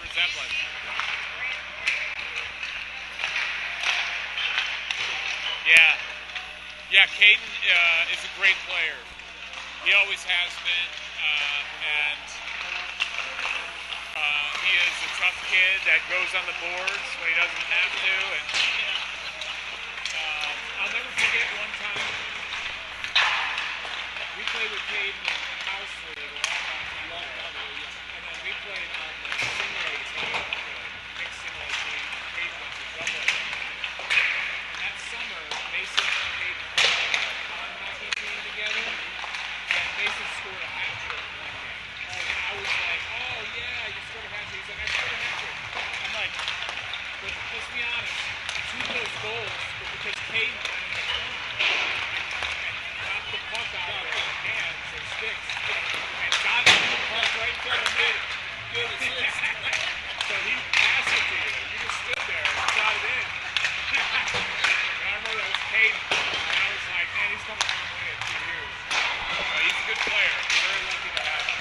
is Zeppelin. Yeah, Caden is a great player. He always has been, and he is a tough kid that goes on the boards when he doesn't have to. And I'll never forget one time we played with Caden in house league a long time ago, and then we played on the simulate team, the mixed simulate team. Caden went to double. And that summer, Mason and Caden played on a pond hockey team together, and Mason scored a hat trick one game. And I was like, oh yeah, you scored a hat trick. He's like, I scored a hat trick. I'm like, but let's be honest, two of those goals were because Caden got in the corner and knocked the puck out of their hands or sticks and got it in the puck right in front of me. Good assist. So he passed it to you. You just stood there and got it in. And I remember that was Caden. And I was like, man, he's come a long way in 2 years. He's a good player. I'm very lucky to have him.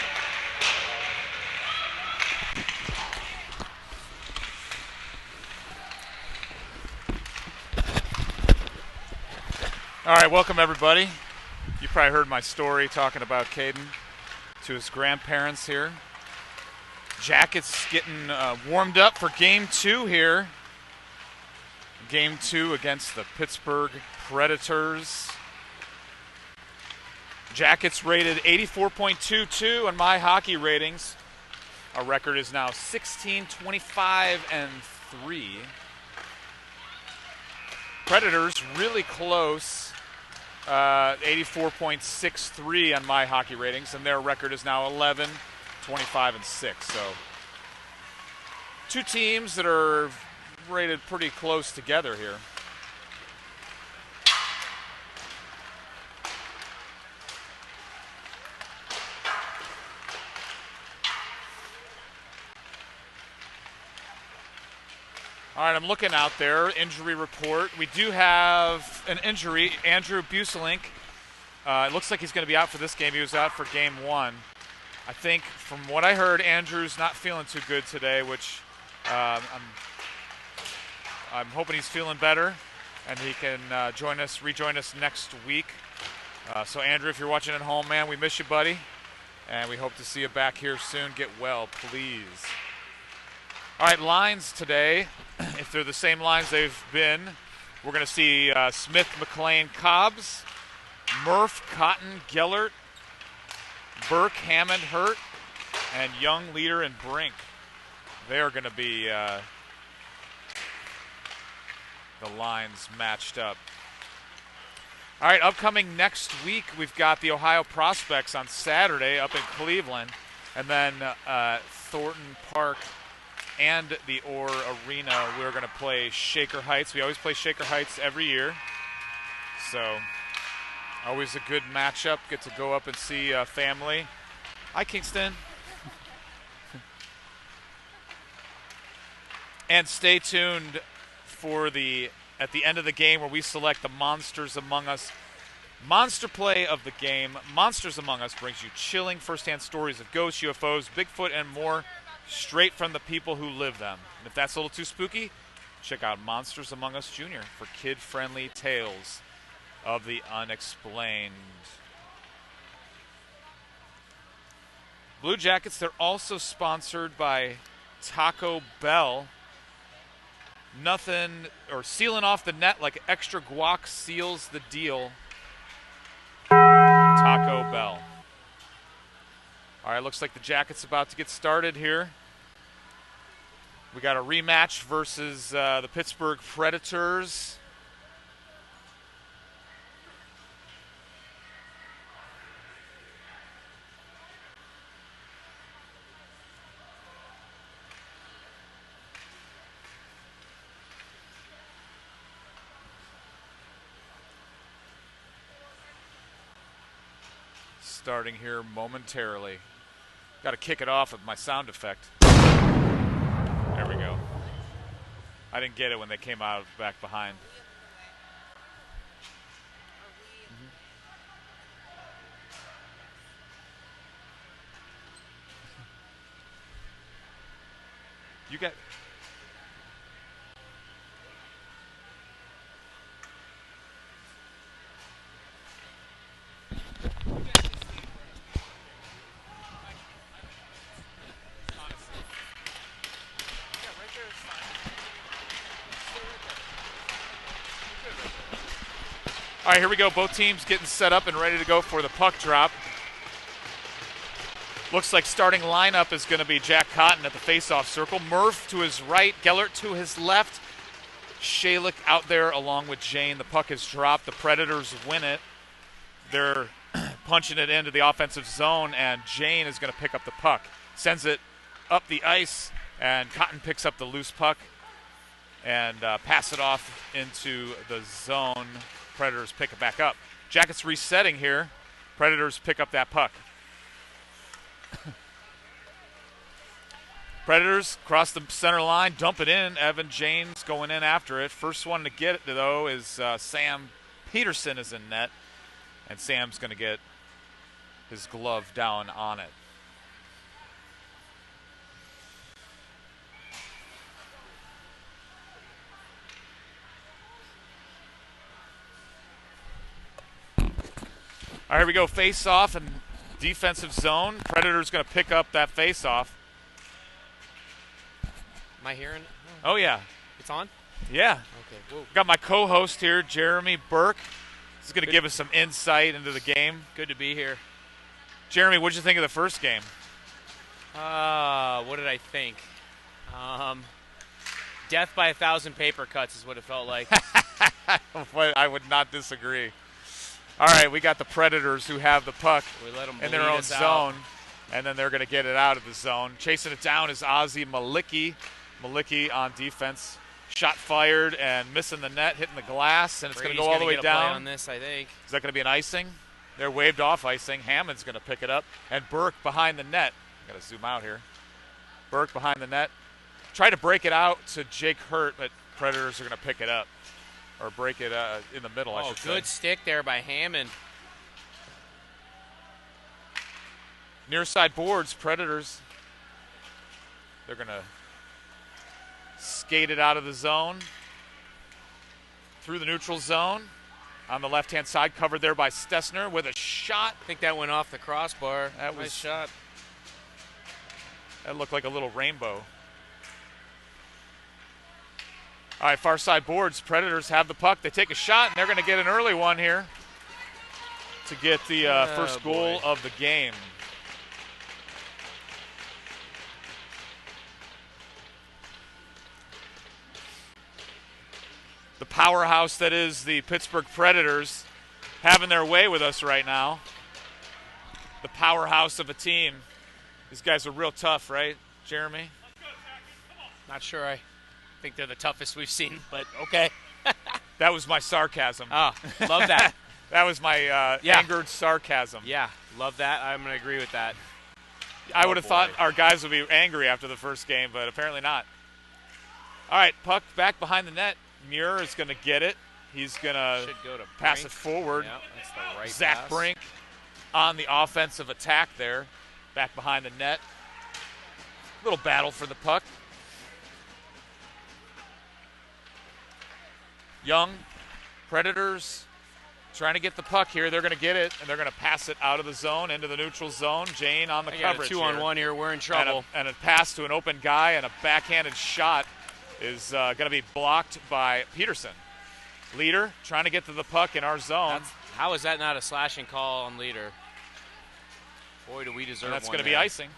All right, welcome everybody. You probably heard my story talking about Caden to his grandparents here. Jackets getting warmed up for Game 2 here. Game 2 against the Pittsburgh Predators. Jackets rated 84.22 on my hockey ratings. Our record is now 16-25-3. Predators really close. 84.63 on my hockey ratings, and their record is now 11-25-6. So two teams that are rated pretty close together here. All right, I'm looking out there, injury report. We do have an injury, Andrew Buselink. It looks like he's going to be out for this game. He was out for Game 1. I think from what I heard, Andrew's not feeling too good today, which I'm hoping he's feeling better and he can rejoin us next week. So Andrew, if you're watching at home, man, we miss you, buddy. And we hope to see you back here soon. Get well, please. All right, lines today, if they're the same lines they've been, we're going to see Smith, McLean, Cobbs, Murph, Cotton, Gellert, Burke, Hammond, Hurt, and Young, Leader, and Brink. They are going to be the lines matched up. All right, upcoming next week, we've got the Ohio Prospects on Saturday up in Cleveland, and then Thornton Park and the Orr Arena, we're going to play Shaker Heights. We always play Shaker Heights every year. So, always a good matchup. Get to go up and see family. Hi, Kingston. And stay tuned for at the end of the game where we select the Monsters Among Us monster play of the game. Monsters Among Us brings you chilling first-hand stories of ghosts, UFOs, Bigfoot, and more, straight from the people who live them. And if that's a little too spooky, check out Monsters Among Us Jr. for kid-friendly tales of the unexplained. Blue Jackets, they're also sponsored by Taco Bell. Nothing, or sealing off the net like extra guac seals the deal. Taco Bell. All right, looks like the Jackets about to get started here. We got a rematch versus the Pittsburgh Predators. Starting here momentarily. Got to kick it off with my sound effect. There we go. I didn't get it when they came out back behind. You got. All right, here we go. Both teams getting set up and ready to go for the puck drop. Looks like starting lineup is going to be Jack Cotton at the faceoff circle. Murph to his right, Gellert to his left. Shalik out there along with Jane. The puck is dropped. The Predators win it. They're punching it into the offensive zone, and Jane is going to pick up the puck. Sends it up the ice, and Cotton picks up the loose puck and pass it off into the zone. Predators pick it back up. Jackets resetting here. Predators pick up that puck. Predators cross the center line, dump it in. Evan James going in after it. First one to get it, though, is Sam Peterson is in net. And Sam's going to get his glove down on it. All right, here we go. Face off and defensive zone. Predators going to pick up that face off. Am I hearing? Oh, yeah. It's on? Yeah. Okay. Whoa. Got my co-host here, Jeremy Burke. He's going to give us some insight into the game. Good to be here. Jeremy, what did you think of the first game? What did I think? Death by 1,000 paper cuts is what it felt like. I would not disagree. All right, we got the Predators who have the puck We let them in their own zone, and then they're going to get it out of the zone. Chasing it down is Ozzie Malicki. Malicki on defense. Shot fired and missing the net, hitting the glass, and it's going to go all the way down. On this, I think. Is that going to be an icing? They're waved off icing. Hammond's going to pick it up, and Burke behind the net. Got to zoom out here. Burke behind the net. Try to break it out to Jake Hurt, but Predators are going to pick it up. Or break it in the middle, I should say. Good stick there by Hammond. Near side boards, Predators. They're going to skate it out of the zone. Through the neutral zone. On the left-hand side, covered there by Stessner with a shot. I think that went off the crossbar. That was nice shot. That looked like a little rainbow. All right, far side boards. Predators have the puck. They take a shot, and they're going to get an early one here to get the first goal of the game. The powerhouse that is the Pittsburgh Predators having their way with us right now. The powerhouse of a team. These guys are real tough, right, Jeremy? Not sure I think they're the toughest we've seen, but okay. That was my sarcasm. Oh, love that. That was my angered sarcasm. Yeah, love that. I'm going to agree with that. I would have thought our guys would be angry after the first game, but apparently not. All right, puck back behind the net. Muir is going to get it. He's going to pass it forward. Yep, that's the right Zach pass. Brink on the offensive attack there, back behind the net. Little battle for the puck. Young Predators trying to get the puck here. They're going to get it, and they're going to pass it out of the zone into the neutral zone. Jane on the coverage. 2-on-1 here. We're in trouble. And a pass to an open guy, and a backhanded shot is going to be blocked by Peterson. Leader trying to get to the puck in our zone. How is that not a slashing call on Leader? Boy, do we deserve one. That's going to be icing.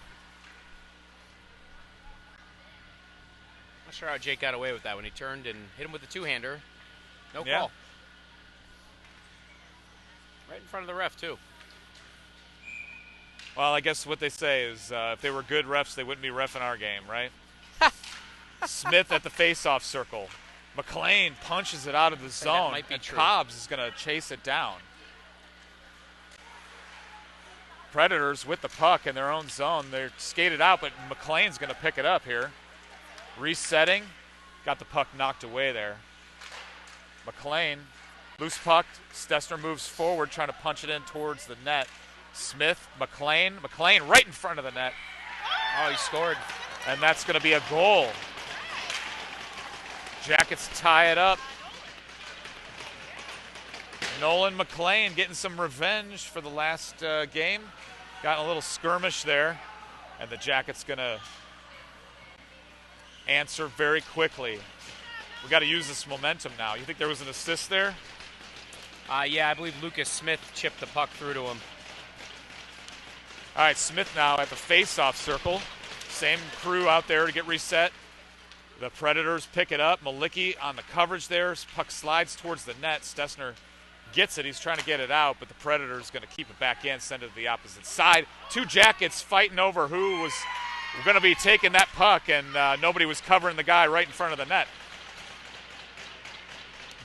Not sure how Jake got away with that when he turned and hit him with the two-hander. No Yeah. call. Right in front of the ref, too. Well, I guess what they say is if they were good refs, they wouldn't be reffing our game, right? Smith at the face-off circle. McLean punches it out of the zone, and Cobbs is going to chase it down. Predators with the puck in their own zone. They're skated out, but McLean's going to pick it up here. Resetting. Got the puck knocked away there. McLean, loose puck. Stessner moves forward, trying to punch it in towards the net. Smith, McLean right in front of the net. Oh, he scored. And that's going to be a goal. Jackets tie it up. Nolan McLean getting some revenge for the last game. Got a little skirmish there, and the Jackets going to answer very quickly. We got to use this momentum now. You think there was an assist there? Yeah, I believe Lucas Smith chipped the puck through to him. All right, Smith now at the face-off circle. Same crew out there to get reset. The Predators pick it up. Malicki on the coverage there. Puck slides towards the net. Stessner gets it. He's trying to get it out, but the Predators going to keep it back in, send it to the opposite side. Two Jackets fighting over who was going to be taking that puck, and nobody was covering the guy right in front of the net.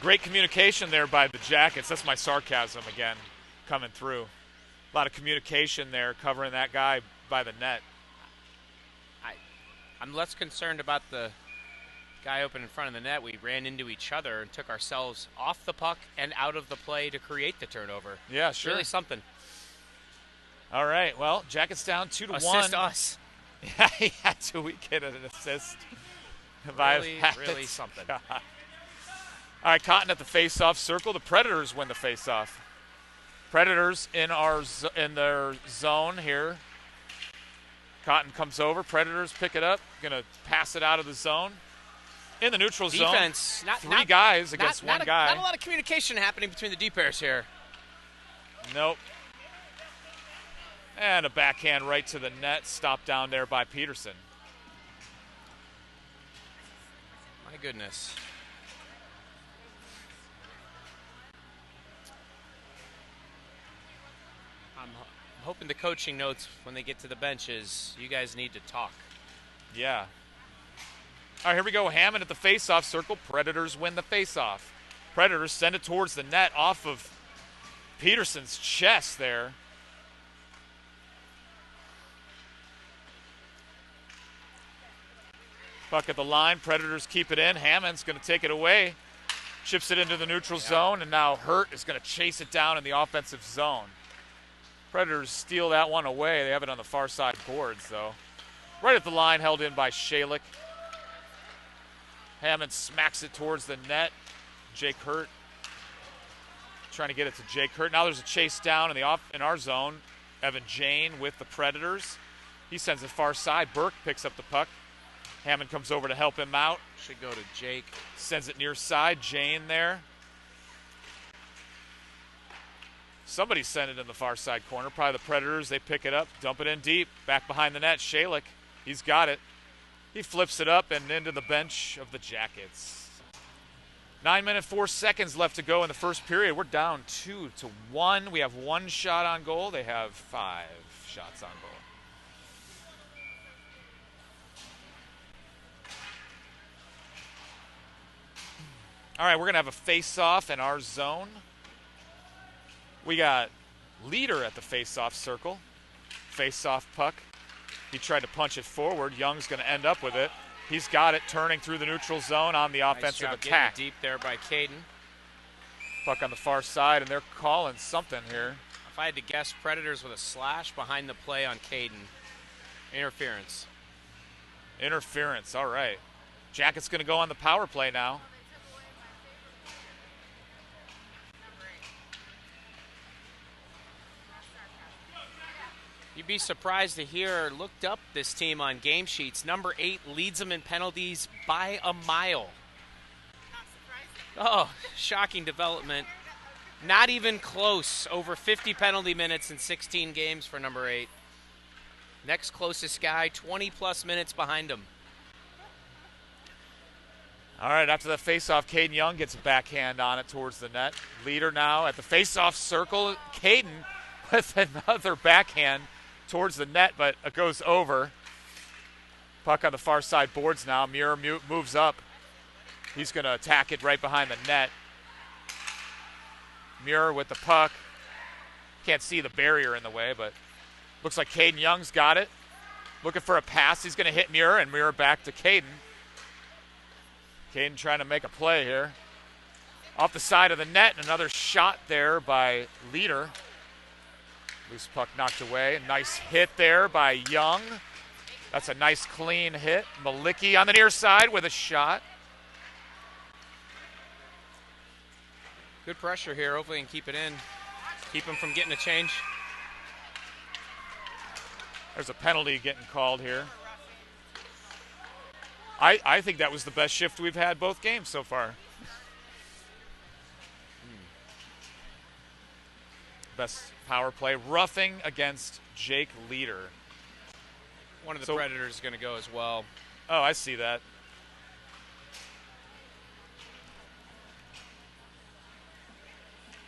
Great communication there by the Jackets. That's my sarcasm again coming through. A lot of communication there covering that guy by the net. I'm less concerned about the guy open in front of the net. We ran into each other and took ourselves off the puck and out of the play to create the turnover. Yeah, sure. Really something. All right, well, Jackets down 2-1. Assist us. Yeah, he had to. We get an assist. Really something. God. All right, Cotton at the face-off circle. The Predators win the face-off. Predators in their zone here. Cotton comes over. Predators pick it up. Going to pass it out of the zone. In the neutral Defense, zone. not Three guys against one guy. Not a lot of communication happening between the D pairs here. Nope. And a backhand right to the net. Stopped down there by Peterson. My goodness. I'm hoping the coaching notes when they get to the benches, you guys need to talk. Yeah. All right, here we go. Hammond at the face-off circle. Predators win the face-off. Predators send it towards the net off of Peterson's chest there. Puck at the line. Predators keep it in. Hammond's going to take it away. Chips it into the neutral zone, and now Hurt is going to chase it down in the offensive zone. Predators steal that one away. They have it on the far side boards, though. Right at the line, held in by Shalick. Hammond smacks it towards the net. Jake Hurt trying to get it to Jake Hurt. Now there's a chase down in our zone. Evan Jane with the Predators. He sends it far side. Burke picks up the puck. Hammond comes over to help him out. Should go to Jake. Sends it near side. Jane there. Somebody sent it in the far side corner. Probably the Predators. They pick it up, dump it in deep. Back behind the net. Shalick. He's got it. He flips it up and into the bench of the Jackets. 9 minutes, 4 seconds left to go in the first period. We're down 2-1. We have one shot on goal. They have 5 shots on goal. All right, we're going to have a face-off in our zone. We got Leader at the face-off circle. Face-off puck. He tried to punch it forward. Young's going to end up with it. He's got it turning through the neutral zone on the offensive attack. Deep there by Caden. Puck on the far side, and they're calling something here. If I had to guess, Predators with a slash behind the play on Caden. Interference. Interference, all right. Jacket's going to go on the power play now. You'd be surprised to hear, looked up this team on game sheets. Number 8 leads them in penalties by a mile. Oh, shocking development. Not even close. Over 50 penalty minutes in 16 games for number 8. Next closest guy, 20-plus minutes behind him. All right, after the faceoff, Caden Young gets a backhand on it towards the net. Leader now at the faceoff circle. Caden with another backhand towards the net, but it goes over. Puck on the far side boards now. Muir moves up. He's going to attack it right behind the net. Muir with the puck. Can't see the barrier in the way, but looks like Caden Young's got it. Looking for a pass. He's going to hit Muir, and Muir back to Caden. Caden trying to make a play here. Off the side of the net, and another shot there by Leader. Loose puck knocked away. Nice hit there by Young. That's a nice clean hit. Malicki on the near side with a shot. Good pressure here. Hopefully, he can keep it in. Keep him from getting a change. There's a penalty getting called here. I think that was the best shift we've had both games so far. Best power play. Roughing against Jake Leader. One of the Predators is going to go as well. Oh, I see that.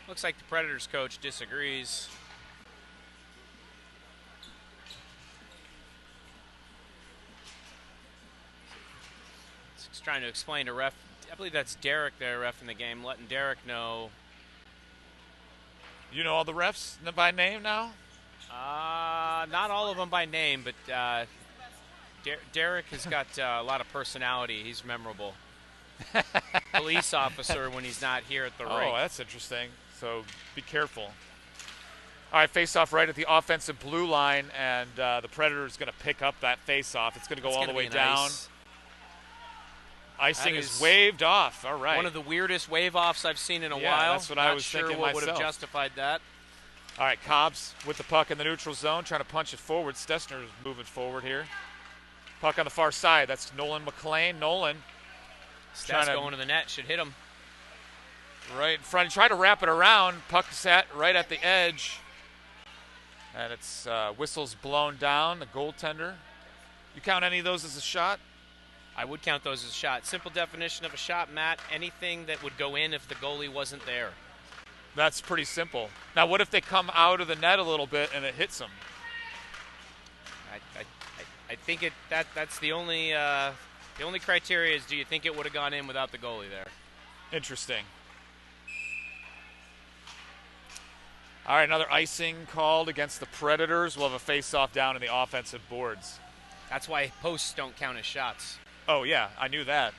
Looks like the Predators coach disagrees. He's trying to explain to ref. I believe that's Derek there, ref in the game, letting Derek know. You know all the refs by name now? Not all of them by name, but Derek has got a lot of personality. He's memorable. Police officer when he's not here at the rink. Oh, that's interesting. So be careful. All right, face-off right at the offensive blue line, and the Predator's going to pick up that face-off. It's going to go all the way down. Icing is waved off. All right. One of the weirdest wave-offs I've seen in a while. That's what I was thinking myself. Not sure what would have justified that. All right, Cobbs with the puck in the neutral zone, trying to punch it forward. Stessner's moving forward here. Puck on the far side. That's Nolan McLean. Nolan. Stats going to the net. Should hit him. Right in front. He tried to wrap it around. Puck sat right at the edge. And it's whistles blown down. The goaltender. You count any of those as a shot? I would count those as a shot. Simple definition of a shot, Matt. Anything that would go in if the goalie wasn't there. That's pretty simple. Now, what if they come out of the net a little bit and it hits them? I think that's the only criteria is, do you think it would have gone in without the goalie there? Interesting. All right, another icing called against the Predators. We'll have a face-off down in the offensive boards. That's why posts don't count as shots. Oh, yeah, I knew that.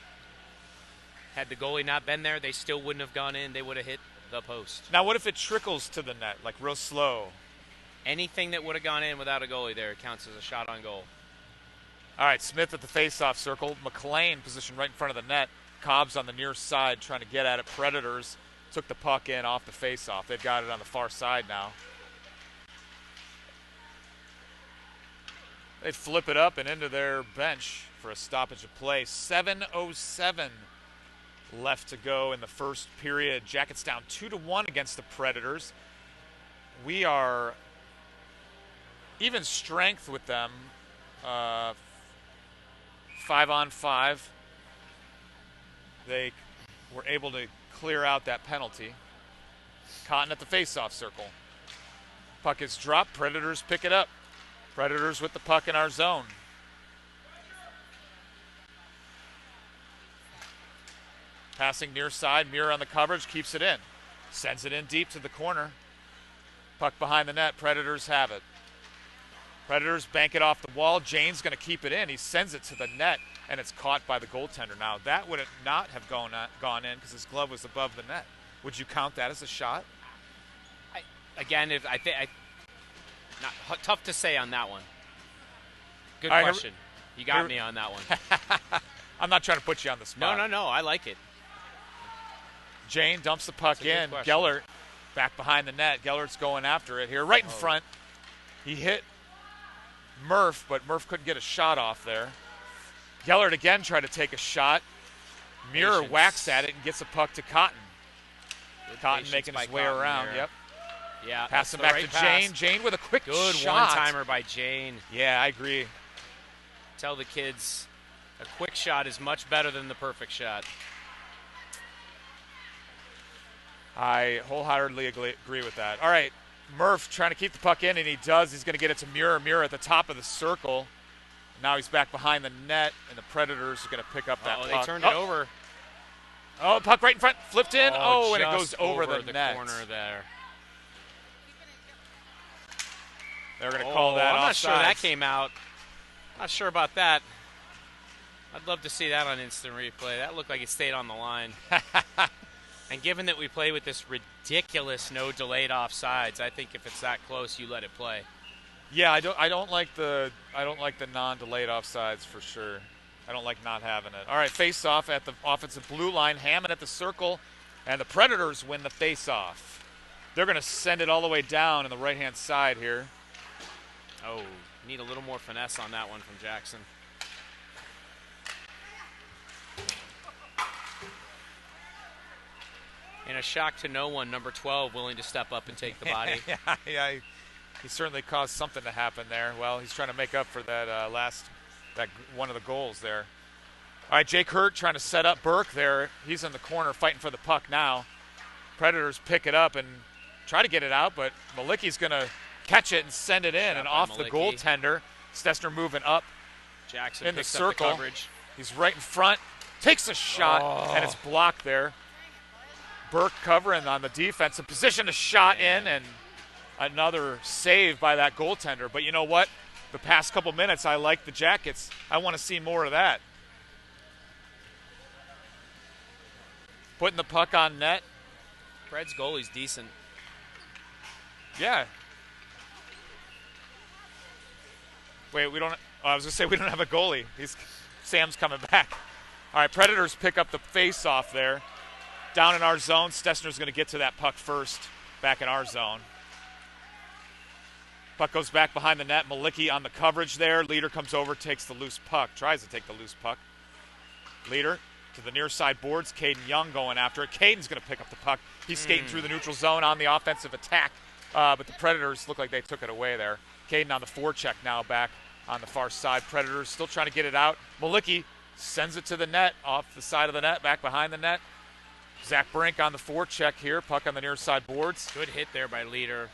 Had the goalie not been there, they still wouldn't have gone in. They would have hit the post. Now, what if it trickles to the net, like real slow? Anything that would have gone in without a goalie there counts as a shot on goal. All right, Smith at the face-off circle. McLean positioned right in front of the net. Cobbs on the near side trying to get at it. Predators took the puck in off the face-off. They've got it on the far side now. They'd flip it up and into their bench for a stoppage of play. 7:07 left to go in the first period. Jackets down 2-1 against the Predators. We are even strength with them. 5-on-5. They were able to clear out that penalty. Cotton at the face-off circle. Puck is dropped. Predators pick it up. Predators with the puck in our zone. Passing near side. Muir on the coverage. Keeps it in. Sends it in deep to the corner. Puck behind the net. Predators have it. Predators bank it off the wall. Jane's going to keep it in. He sends it to the net, and it's caught by the goaltender. Now, that would not have gone in because his glove was above the net. Would you count that as a shot? Tough to say on that one. Good right, question. You got me on that one. I'm not trying to put you on the spot. No. I like it. Jane dumps the puck in. Gellert back behind the net. Gellert's going after it here. Right in front. He hit Murph, but Murph couldn't get a shot off there. Gellert again tried to take a shot. Muir whacks at it and gets a puck to Cotton. Cotton making his way around. There. Yep. Yeah. Passing back to Jane. Jane with a quick good shot. one-timer by Jane. Yeah, I agree. Tell the kids a quick shot is much better than the perfect shot. I wholeheartedly agree with that. All right, Murph trying to keep the puck in, and he does. He's going to get it to Muir. Muir at the top of the circle. Now he's back behind the net, and the Predators are going to pick up that puck. They turned it over. Oh, puck right in front, flipped in. Oh, and it goes over the net. Corner there. They're going to call that offside. I'm not sure that came out. Not sure about that. I'd love to see that on instant replay. That looked like it stayed on the line. And given that we play with this ridiculous no delayed offsides, I think if it's that close, you let it play. Yeah, I don't like the non-delayed offsides for sure. I don't like not having it. All right, face off at the offensive blue line. Hammond at the circle. And the Predators win the faceoff. They're going to send it all the way down in the right-hand side here. Oh, need a little more finesse on that one from Jackson. And a shock to no one, number 12 willing to step up and take the body. yeah, he certainly caused something to happen there. Well, he's trying to make up for that one of the goals there. All right, Jake Hurt trying to set up Burke there. He's in the corner fighting for the puck now. Predators pick it up and try to get it out, but Malicki's going to catch it and send it in, and off the goaltender. Stessner moving up Jackson in the picks up the circle. coverage. He's right in front, takes a shot, and it's blocked there. Burke covering on the defensive position, a shot in, and another save by that goaltender. But you know what? The past couple minutes, I like the Jackets. I want to see more of that. Putting the puck on net. Fred's goalie's decent. Yeah. Wait, we don't. I was gonna say we don't have a goalie. Sam's coming back. All right, Predators pick up the face-off there. Down in our zone, Stessner's gonna get to that puck first. Back in our zone. Puck goes back behind the net. Malicki on the coverage there. Leader comes over, takes the loose puck. Tries to take the loose puck. Leader to the near side boards. Caden Young going after it. Caden's gonna pick up the puck. He's skating through the neutral zone on the offensive attack. But the Predators look like they took it away there. Caden on the forecheck now back on the far side. Predators still trying to get it out. Malicki sends it to the net, off the side of the net, back behind the net. Zach Brink on the forecheck here. Puck on the near side boards. Good hit there by Leader.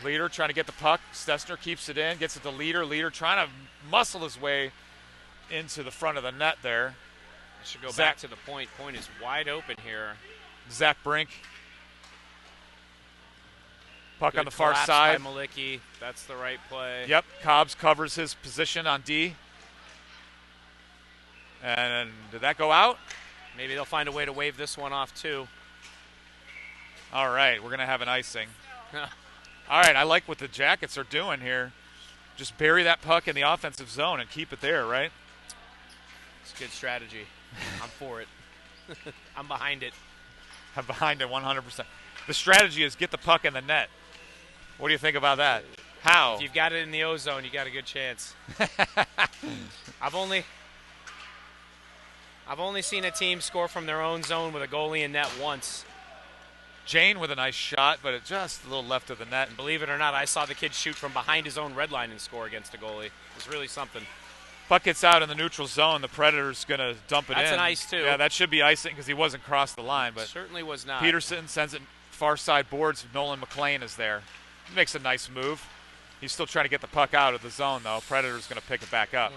Leader trying to get the puck. Stessner keeps it in, gets it to Leader. Leader trying to muscle his way into the front of the net there. Should go back to the point. Point is wide open here. Zach Brink. Puck Good on the far collapse side. by Malicki. That's the right play. Yep, Cobbs covers his position on D. And did that go out? Maybe they'll find a way to wave this one off too. All right, we're going to have an icing. All right, I like what the Jackets are doing here. Just bury that puck in the offensive zone and keep it there, right? It's a good strategy. I'm for it. I'm behind it. I'm behind it 100%. The strategy is get the puck in the net. What do you think about that? How? If you've got it in the O-zone, you got a good chance. I've only seen a team score from their own zone with a goalie in net once. Jane with a nice shot, but it just a little left of the net. And believe it or not, I saw the kid shoot from behind his own red line and score against a goalie. It was really something. Puck gets out in the neutral zone. The Predators going to dump it in. That's an ice, too. Yeah, that should be icing because he wasn't across the line. But certainly was not. Peterson sends it far side boards. Nolan McLean is there. He makes a nice move. He's still trying to get the puck out of the zone, though. Predators going to pick it back up.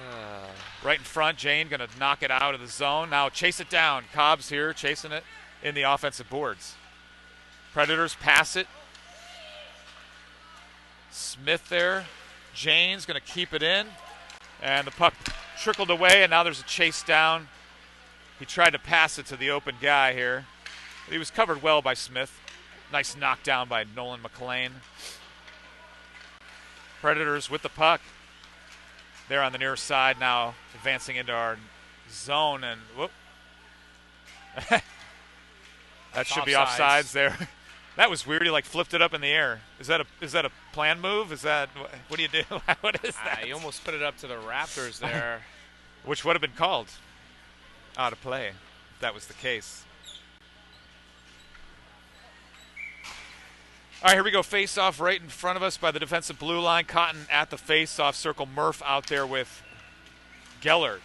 Right in front, Jane going to knock it out of the zone. Now chase it down. Cobb's here chasing it in the offensive boards. Predators pass it. Smith there. Jane's going to keep it in. And the puck trickled away, and now there's a chase down. He tried to pass it to the open guy here. He was covered well by Smith. Nice knockdown by Nolan McLean. Predators with the puck. They're on the near side now, advancing into our zone, and whoop. That should be offsides there. That was weird. He flipped it up in the air. Is that a plan move? What do you do? What is that? He almost put it up to the Raptors there. Which would have been called out of play if that was the case. All right, here we go. Face-off right in front of us by the defensive blue line. Cotton at the face-off circle. Murph out there with Gellert.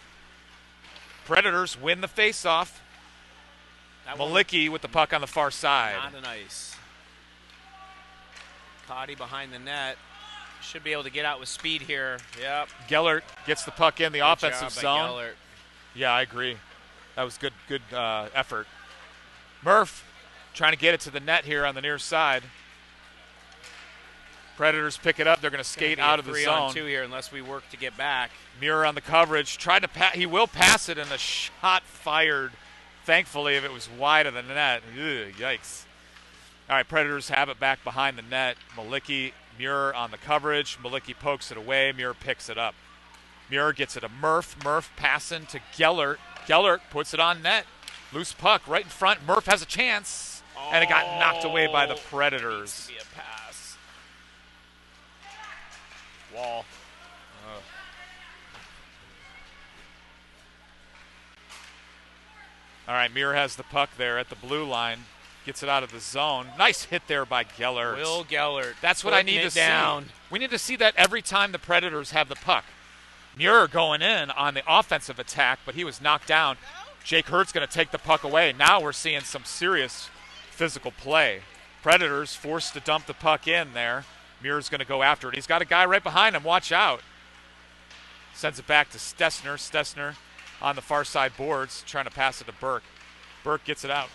Predators win the face-off. Malicki with the puck on the far side. Not an ice. Cotty behind the net. Should be able to get out with speed here. Yep. Gellert gets the puck in the offensive zone. Gellert. Yeah, I agree. That was good effort. Murph trying to get it to the net here on the near side. Predators pick it up. They're going to skate out of the zone. 3-on-2 here unless we work to get back. Muir on the coverage. Tried to he will pass it, and the shot fired. Thankfully, if it was wide of the net. Ugh, yikes. All right, Predators have it back behind the net. Malicki, Muir on the coverage. Malicki pokes it away. Muir picks it up. Muir gets it to Murph. Murph passing to Gellert. Gellert puts it on net. Loose puck right in front. Murph has a chance. and it got knocked away by the Predators. Needs to be a pass. Wall. All right, Muir has the puck there at the blue line. Gets it out of the zone. Nice hit there by Gellert. Will Gellert. That's what I need to see. We need to see that every time the Predators have the puck. Muir going in on the offensive attack, but he was knocked down. Jake Hurt's going to take the puck away. Now we're seeing some serious physical play. Predators forced to dump the puck in there. Muir's going to go after it. He's got a guy right behind him. Watch out. Sends it back to Stessner. Stessner on the far side boards, trying to pass it to Burke. Burke gets it out.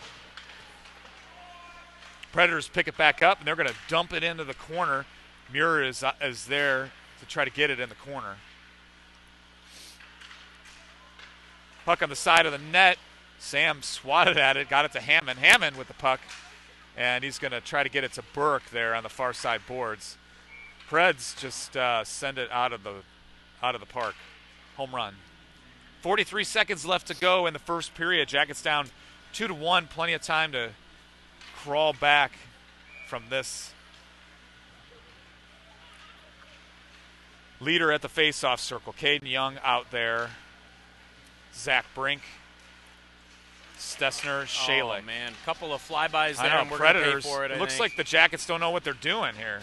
Predators pick it back up, and they're going to dump it into the corner. Muir is there to try to get it in the corner. Puck on the side of the net. Sam swatted at it, got it to Hammond. Hammond with the puck, and he's going to try to get it to Burke there on the far side boards. Preds just send it out of the park. Home run. 43 seconds left to go in the first period. Jackets down 2-1. Plenty of time to crawl back from this. Leader at the face-off circle. Caden Young out there. Zach Brink. Stessner, Shalik. Oh, man. Couple of flybys there, I know, and we're Predators. going to pay for it, It looks like the Jackets don't know what they're doing here.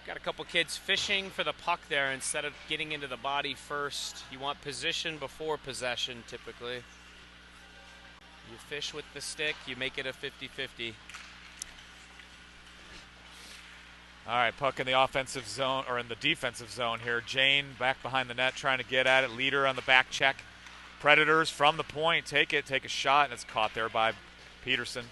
Got a couple kids fishing for the puck there instead of getting into the body first. You want position before possession, typically. You fish with the stick, you make it a 50-50. All right, puck in the offensive zone, or in the defensive zone here. Jane back behind the net trying to get at it. Leader on the back check. Predators from the point. Take a shot, and it's caught there by Peterson.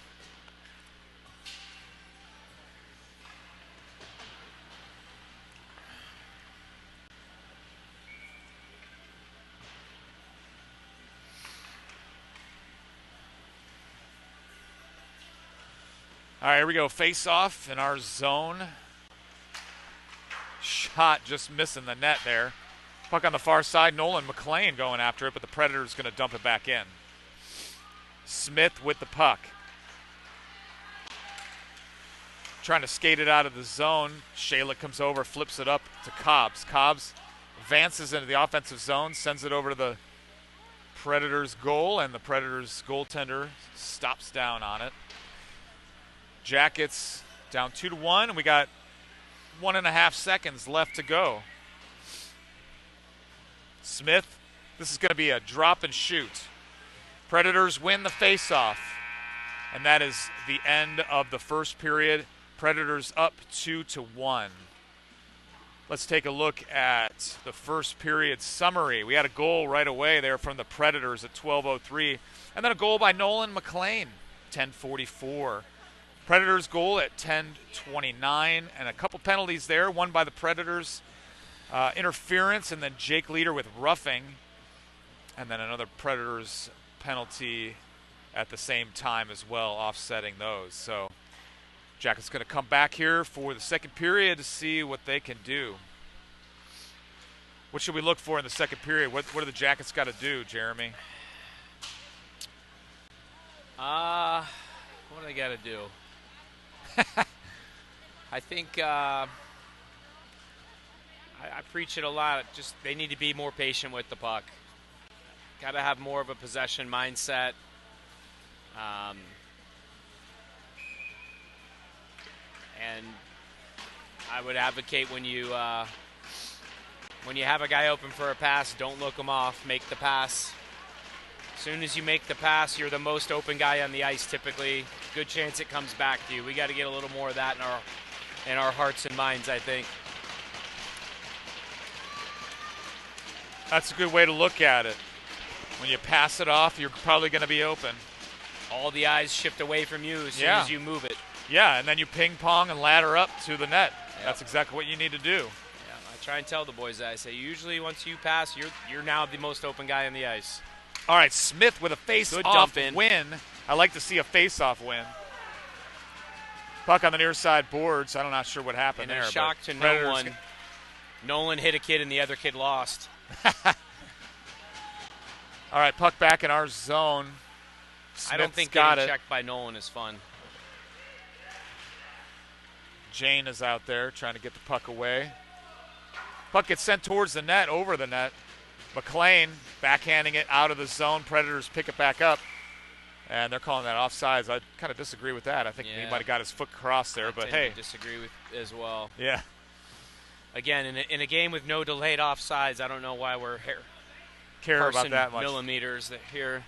All right, here we go. Face off in our zone. Shot just missing the net there. Puck on the far side. Nolan McLean going after it, but the Predators going to dump it back in. Smith with the puck. Trying to skate it out of the zone. Shayla comes over, flips it up to Cobbs. Cobbs advances into the offensive zone, sends it over to the Predators' goal, and the Predators' goaltender stops down on it. Jackets down 2-1, and we got 1.5 seconds left to go. Smith, this is going to be a drop and shoot. Predators win the faceoff, and that is the end of the first period. Predators up 2-1. Let's take a look at the first period summary. We had a goal right away there from the Predators at 12:03, and then a goal by Nolan McLean, 10:44. Predators goal at 10:29, and a couple penalties there. One by the Predators, interference, and then Jake Leader with roughing, and then another Predators penalty at the same time as well, offsetting those. So Jackets going to come back here for the second period to see what they can do. What should we look for in the second period? What do the Jackets got to do, Jeremy? What do they got to do? I think I preach it a lot. Just they need to be more patient with the puck. Got to have more of a possession mindset. And I would advocate when you have a guy open for a pass, don't look him off. Make the pass. As soon as you make the pass, you're the most open guy on the ice typically. Good chance it comes back to you. We got to get a little more of that in our hearts and minds, I think. That's a good way to look at it. When you pass it off, you're probably going to be open. All the eyes shift away from you as soon as you move it. Yeah, and then you ping pong and ladder up to the net. Yep. That's exactly what you need to do. Yeah, I try and tell the boys that. I say usually once you pass, you're now the most open guy on the ice. All right, Smith with a face-off win. I like to see a face-off win. Puck on the near side boards. I'm not sure what happened there. Shock to no one. Nolan hit a kid and the other kid lost. All right, puck back in our zone. I don't think got getting it. checked by Nolan is fun. Jane is out there trying to get the puck away. Puck gets sent towards the net, over the net. McLean backhanding it out of the zone. Predators pick it back up, and they're calling that offsides. I kind of disagree with that. I think he might have got his foot crossed there, but hey. I disagree with as well. Yeah. Again, in a game with no delayed offsides, I don't know why we're care about that much. Millimeters that here.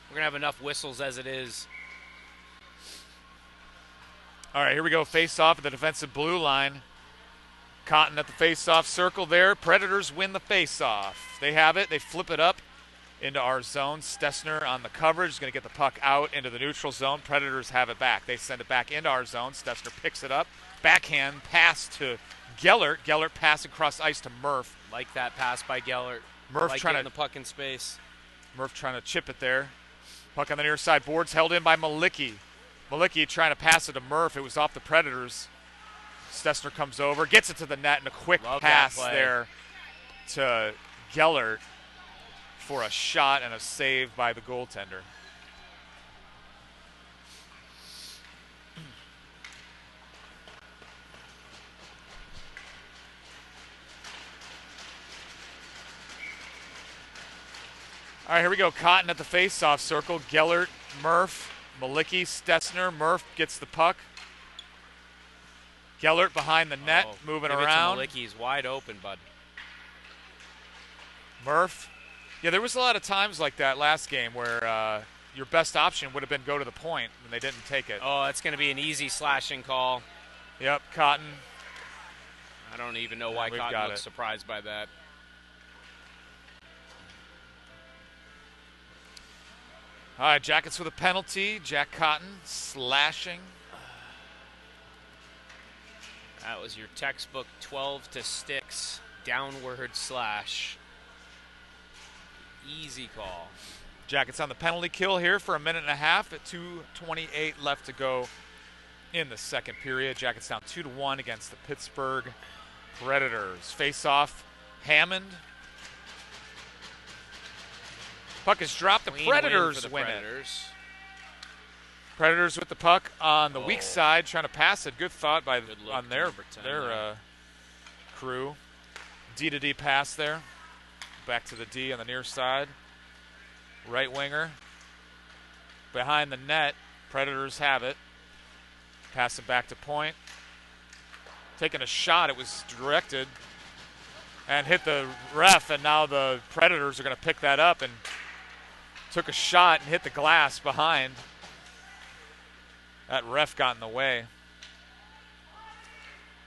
We're going to have enough whistles as it is. All right, here we go. Face-off at the defensive blue line. Cotton at the face-off circle there. Predators win the face-off. They have it. They flip it up into our zone. Stessner on the coverage is going to get the puck out into the neutral zone. Predators have it back. They send it back into our zone. Stessner picks it up. Backhand pass to Gellert. Gellert pass across ice to Murph. Like that pass by Gellert. Murph like trying to the puck in space. Murph trying to chip it there. Puck on the near side. Boards held in by Malicki. Malicki trying to pass it to Murph. It was off the Predators. Stessner comes over, gets it to the net, and a quick pass there to Gellert for a shot and a save by the goaltender. All right, here we go. Cotton at the face-off circle. Gellert, Murph, Malicki, Stessner. Murph gets the puck. Gellert behind the net, moving around. Malicki's wide open, bud. Murph. Yeah, there was a lot of times like that last game where your best option would have been go to the point, and they didn't take it. Oh, it's going to be an easy slashing call. Yep, Cotton. I don't even know why Cotton looks surprised by that. All right, Jackets with a penalty. Jack Cotton slashing. That was your textbook 12 to sticks downward slash. Easy call. Jackets on the penalty kill here for a minute and a half at 2:28 left to go in the second period. Jackets down 2-1 against the Pittsburgh Predators. Face off, Hammond. Puck is dropped. The Predators win it. Predators with the puck on the weak side, trying to pass it. Good thought by on their crew. D to D pass there. Back to the D on the near side. Right winger. Behind the net. Predators have it. Pass it back to point. Taking a shot. It was directed and hit the ref, and now the Predators are going to pick that up, and took a shot and hit the glass behind. That ref got in the way.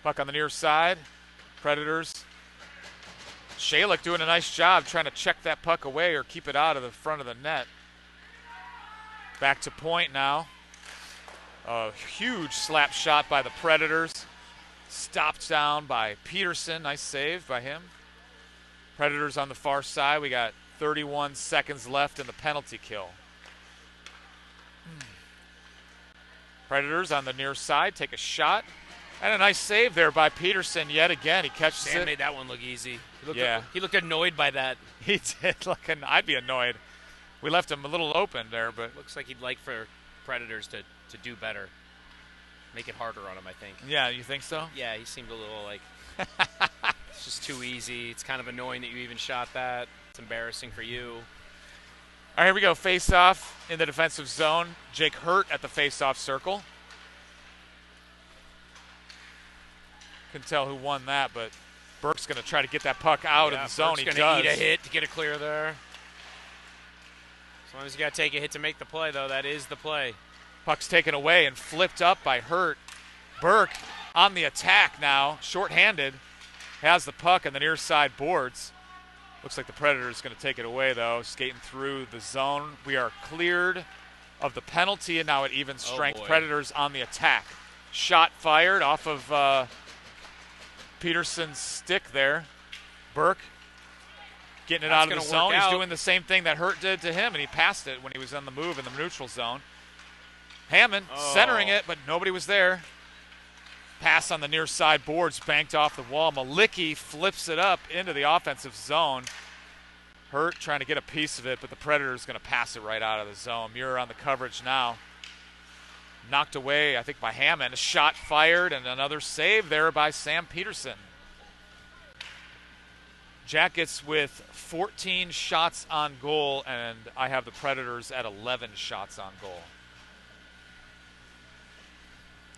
Puck on the near side. Predators. Shalick doing a nice job trying to check that puck away or keep it out of the front of the net. Back to point now. A huge slap shot by the Predators. Stopped down by Peterson. Nice save by him. Predators on the far side. We got 31 seconds left in the penalty kill. Predators on the near side take a shot. And a nice save there by Peterson yet again. He catches Sam it. Made that one look easy. He looked annoyed by that. He did. I'd be annoyed. We left him a little open there, but looks like he'd like for Predators to do better. Make it harder on him, I think. Yeah, you think so? Yeah, he seemed a little like it's just too easy. It's kind of annoying that you even shot that. It's embarrassing for you. All right, here we go. Face-off in the defensive zone. Jake Hurt at the face-off circle. Couldn't tell who won that, but Burke's going to try to get that puck out of the zone. Burke's going to eat a hit to get it clear there. As long as you got to take a hit to make the play, though, that is the play. Puck's taken away and flipped up by Hurt. Burke on the attack now, shorthanded, has the puck on the near side boards. Looks like the Predators going to take it away, though, skating through the zone. We are cleared of the penalty, and now at even strength. Predators on the attack. Shot fired off of Peterson's stick there. Burke getting it out of the zone. He's doing the same thing that Hurt did to him, and he passed it when he was on the move in the neutral zone. Hammond centering it, but nobody was there. Pass on the near side boards, banked off the wall. Malicki flips it up into the offensive zone. Hurt trying to get a piece of it, but the Predator's going to pass it right out of the zone. Muir on the coverage now. Knocked away, I think, by Hammond. A shot fired, and another save there by Sam Peterson. Jackets with 14 shots on goal, and I have the Predators at 11 shots on goal.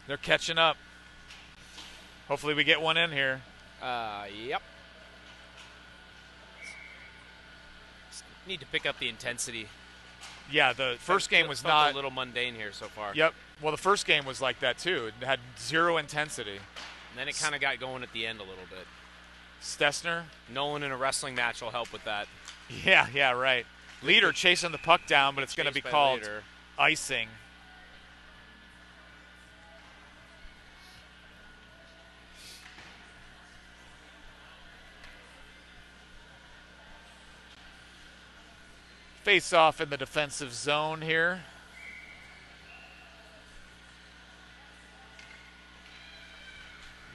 They're catching up. Hopefully we get one in here. Yep. Need to pick up the intensity. Yeah, the first game was felt not a little mundane here so far. Yep. Well, the first game was like that too. It had zero intensity. And then it kind of got going at the end a little bit. Stessner. Nolan in a wrestling match will help with that. Yeah, right. Leader chasing the puck down, but it's going to be called icing. Face off in the defensive zone here.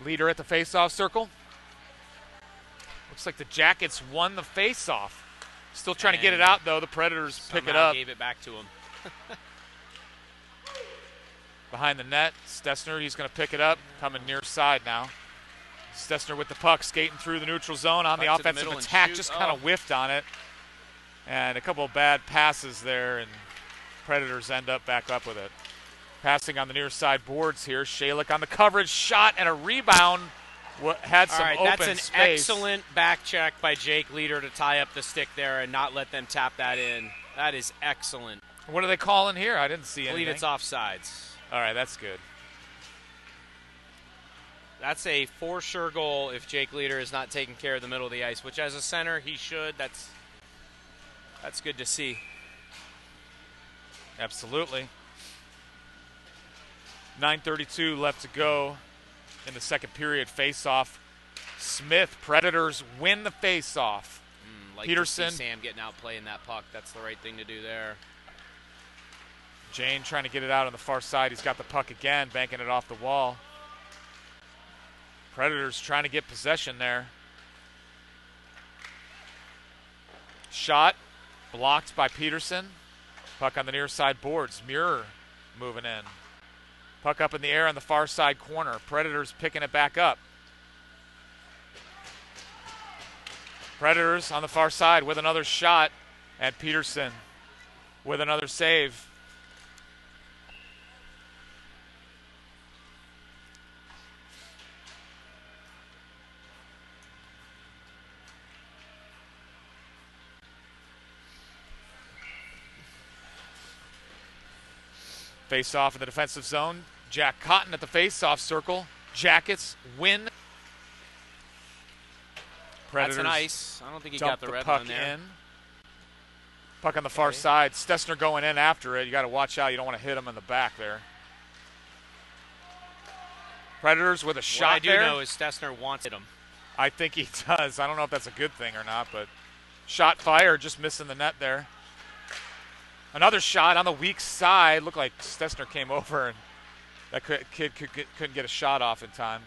Leader at the face-off circle. Looks like the Jackets won the face-off. Still trying to get it out, though. The Predators pick it up. Gave it back to him. Behind the net, Stessner, he's going to pick it up. Coming near side now. Stessner with the puck, skating through the neutral zone on the offensive attack. Just kind of whiffed on it. And a couple of bad passes there, and Predators end up back up with it. Passing on the near side boards here. Shalik on the coverage, shot and a rebound. Had some open that's an space. excellent back check by Jake Leader to tie up the stick there and not let them tap that in. That is excellent. What are they calling here? I didn't see anything. I believe it's offsides. All right, that's good. That's a for sure goal if Jake Leader is not taking care of the middle of the ice, which as a center he should. That's good to see. Absolutely. 9:32 left to go in the second period. Face-off. Smith, Predators win the face-off. Like Peterson. To see Sam getting out playing that puck. That's the right thing to do there. Jane trying to get it out on the far side. He's got the puck again, banking it off the wall. Predators trying to get possession there. Shot blocked by Peterson. Puck on the near side boards. Muir moving in. Puck up in the air on the far side corner. Predators picking it back up. Predators on the far side with another shot. And Peterson with another save. Face off in the defensive zone. Jack Cotton at the face-off circle. Jackets win. Predators. That's an ice. I don't think he got the red one there. Puck on the far side. Stessner going in after it. You got to watch out. You don't want to hit him in the back there. Predators with a shot there. What I do know is Stessner wants him. I think he does. I don't know if that's a good thing or not, but shot fired, just missing the net there. Another shot on the weak side. Looked like Stessner came over and that kid couldn't get a shot off in time.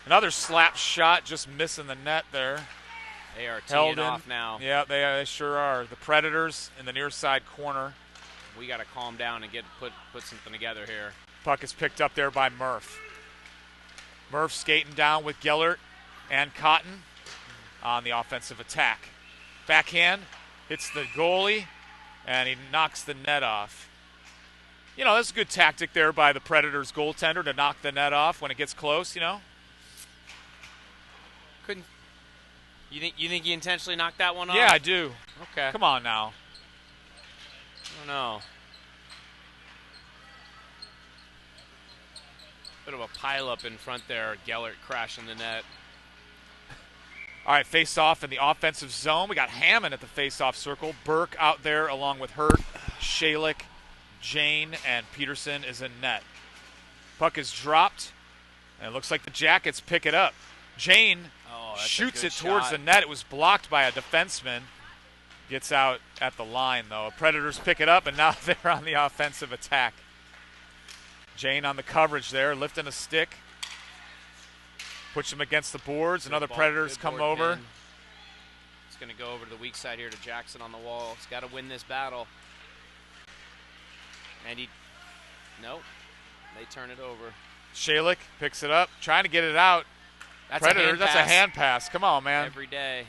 Another slap shot, just missing the net there. They are teeing off now. Yeah, they sure are. The Predators in the near side corner. We got to calm down and put something together here. Puck is picked up there by Murph. Murph skating down with Gellert and Cotton on the offensive attack. Backhand hits the goalie, and he knocks the net off. You know, that's a good tactic there by the Predators goaltender to knock the net off when it gets close, you know. You think he intentionally knocked that one off? Yeah, I do. Okay. Come on now. I don't know. Bit of a pileup in front there. Gellert crashing the net. All right, face-off in the offensive zone. We got Hammond at the face-off circle. Burke out there along with Hurt, Shalik, Jane, and Peterson is in net. Puck is dropped, and it looks like the Jackets pick it up. Jane shoots it towards the net. It was blocked by a defenseman. Gets out at the line, though. Predators pick it up, and now they're on the offensive attack. Jane on the coverage there, lifting a stick. Puts him against the boards. Another Predators come over. going to go over to the weak side here to Jackson on the wall. He's got to win this battle. And nope, they turn it over. Shalik picks it up, trying to get it out. That's Predator, a hand that's pass. a hand pass. Come on, man. Every day.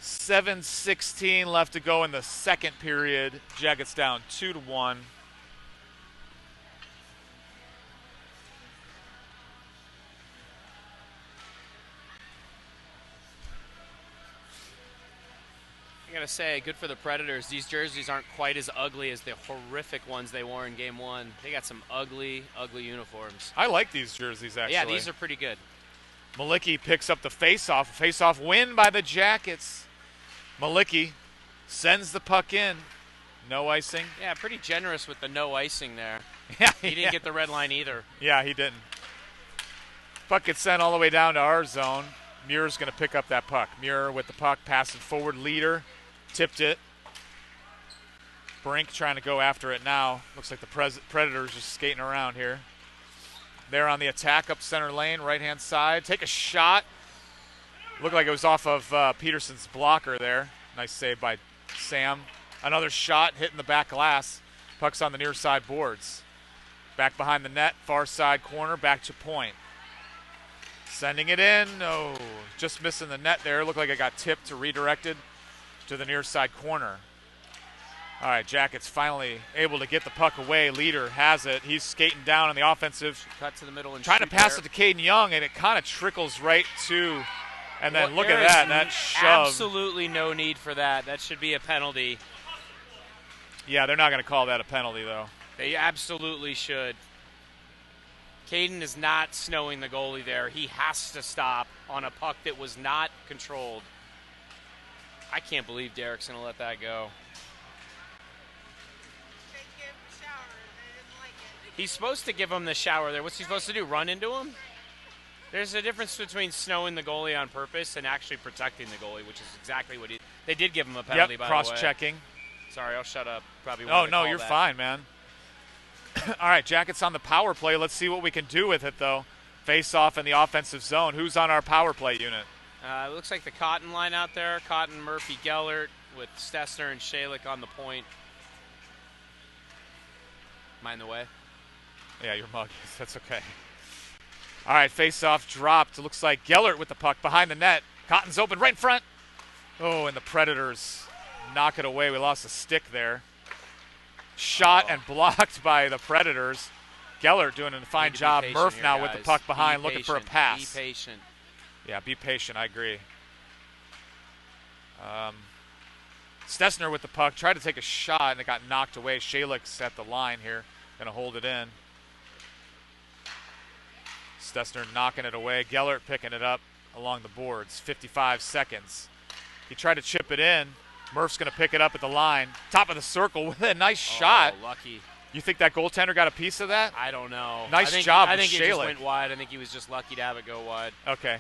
7:16 left to go in the second period. Jackets down 2-1. I gotta say, good for the Predators. These jerseys aren't quite as ugly as the horrific ones they wore in Game 1. They got some ugly, ugly uniforms. I like these jerseys, actually. Yeah, these are pretty good. Malicki picks up the faceoff. Faceoff win by the Jackets. Malicki sends the puck in. No icing. Yeah, pretty generous with the no icing there. Yeah, He didn't get the red line either. Yeah, he didn't. Puck gets sent all the way down to our zone. Muir's going to pick up that puck. Muir with the puck, passing forward. Leader tipped it. Brink trying to go after it now. Looks like the Predators just skating around here. They're on the attack up center lane, right-hand side. Take a shot. Looked like it was off of Peterson's blocker there. Nice save by Sam. Another shot hitting the back glass. Puck's on the near side boards. Back behind the net, far side corner, back to point. Sending it in. Oh, just missing the net there. Looked like it got tipped to redirected to the near side corner. All right, Jackets finally able to get the puck away. Leader has it. He's skating down on the offensive. Cut to the middle and trying to shoot pass there. it to Caden Young, and it kind of trickles right to, and then Well, look there at is that. That shove. Absolutely no need for that. That should be a penalty. Yeah, they're not going to call that a penalty, though. They absolutely should. Caden is not snowing the goalie there. He has to stop on a puck that was not controlled. I can't believe Derek's going to let that go. He's supposed to give him the shower there. What's he supposed to do, run into him? There's a difference between snowing the goalie on purpose and actually protecting the goalie, which is exactly what they did give him a penalty, by the way. Cross-checking. Sorry, I'll shut up. Probably Oh, no, you're fine, man. All right, Jackets on the power play. Let's see what we can do with it, though. Face off in the offensive zone. Who's on our power play unit? It looks like the Cotton line out there. Cotton, Murphy, Gellert with Stessner and Shalik on the point. Mind the way? Yeah, your mug. That's okay. All right, face-off dropped. It looks like Gellert with the puck behind the net. Cotton's open right in front. Oh, and the Predators knock it away. We lost a stick there. Shot and blocked by the Predators. Gellert doing a fine job. Murph here, now guys. with the puck behind, Be looking for a patient. pass. Be patient. Yeah, be patient. I agree. Stessner with the puck. Tried to take a shot, and it got knocked away. Shalik's at the line here. Going to hold it in. Stessner knocking it away. Gellert picking it up along the boards. 55 seconds. He tried to chip it in. Murph's going to pick it up at the line. Top of the circle with a nice shot. Lucky. You think that goaltender got a piece of that? I don't know. Nice job I with think it just Shalik. went wide. I think he was just lucky to have it go wide. Okay.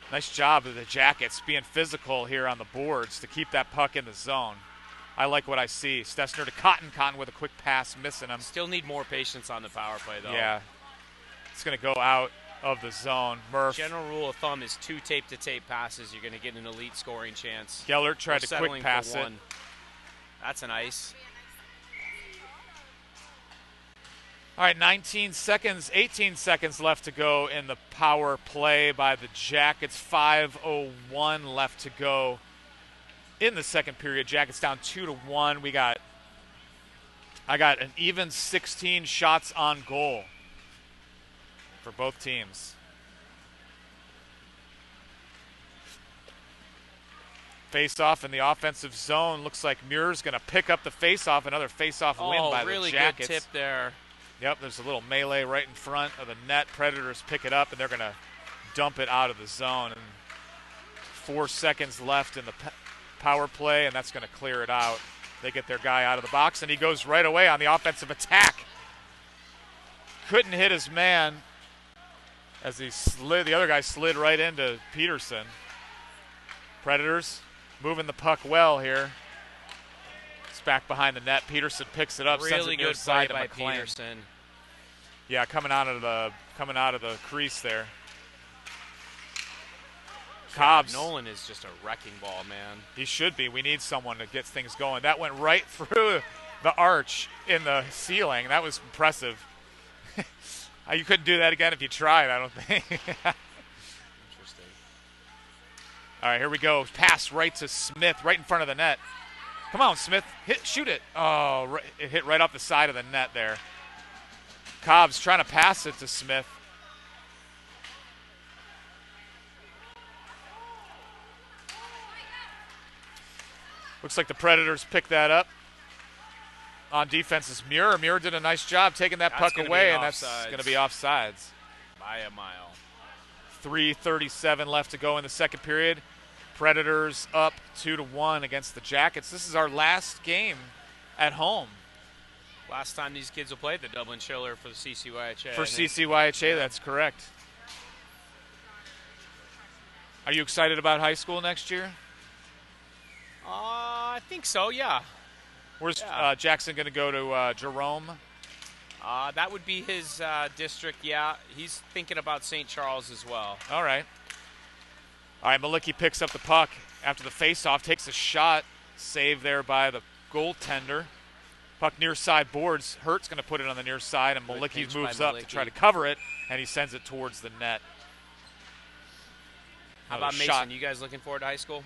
Nice job of the Jackets being physical here on the boards to keep that puck in the zone. I like what I see. Stessner to Cotton. Cotton with a quick pass, missing him. Still need more patience on the power play, though. Yeah. It's going to go out of the zone. Murph. General rule of thumb is 2 tape-to-tape passes. You're going to get an elite scoring chance. Gellert tried We're to quick settling pass for it. 1. That's an ice. All right, 18 seconds left to go in the power play by the Jackets. 5:01 left to go in the second period. Jackets down 2-1. I got an even 16 shots on goal for both teams. Face-off in the offensive zone. Looks like Muir's going to pick up the face-off. Another face-off win by really the Jackets. good tip there. Yep, there's a little melee right in front of the net. Predators pick it up, and they're going to dump it out of the zone. And 4 seconds left in the power play, and that's going to clear it out. They get their guy out of the box, and he goes right away on the offensive attack. Couldn't hit his man as he slid. The other guy slid right into Peterson. Predators moving the puck well here. It's back behind the net. Peterson picks it up. Really sends it near good side play by to McLean. Peterson. Yeah, coming out of the crease there. Cobbs. Nolan is just a wrecking ball, man. He should be. We need someone to get things going. That went right through the arch in the ceiling. That was impressive. You couldn't do that again if you tried, I don't think. Interesting. All right, here we go. Pass right to Smith, right in front of the net. Come on, Smith. Shoot it. Oh, it hit right off the side of the net there. Cobbs trying to pass it to Smith. Looks like the Predators picked that up. On defense is Muir. Muir did a nice job taking that puck away, and that's going to be offsides. By a mile. 3:37 left to go in the second period. Predators up 2-1 against the Jackets. This is our last game at home. Last time these kids will play the Dublin Chiller for the CCYHA. For CCYHA, that's correct. Are you excited about high school next year? I think so, yeah. Where's Jackson going to go to Jerome? That would be his district, yeah. He's thinking about St. Charles as well. All right. All right, Malicki picks up the puck after the faceoff, takes a shot, saved there by the goaltender. Puck near side boards. Hurt's going to put it on the near side, and Malicki moves up to try to cover it, and he sends it towards the net. How about Mason? You guys looking forward to high school?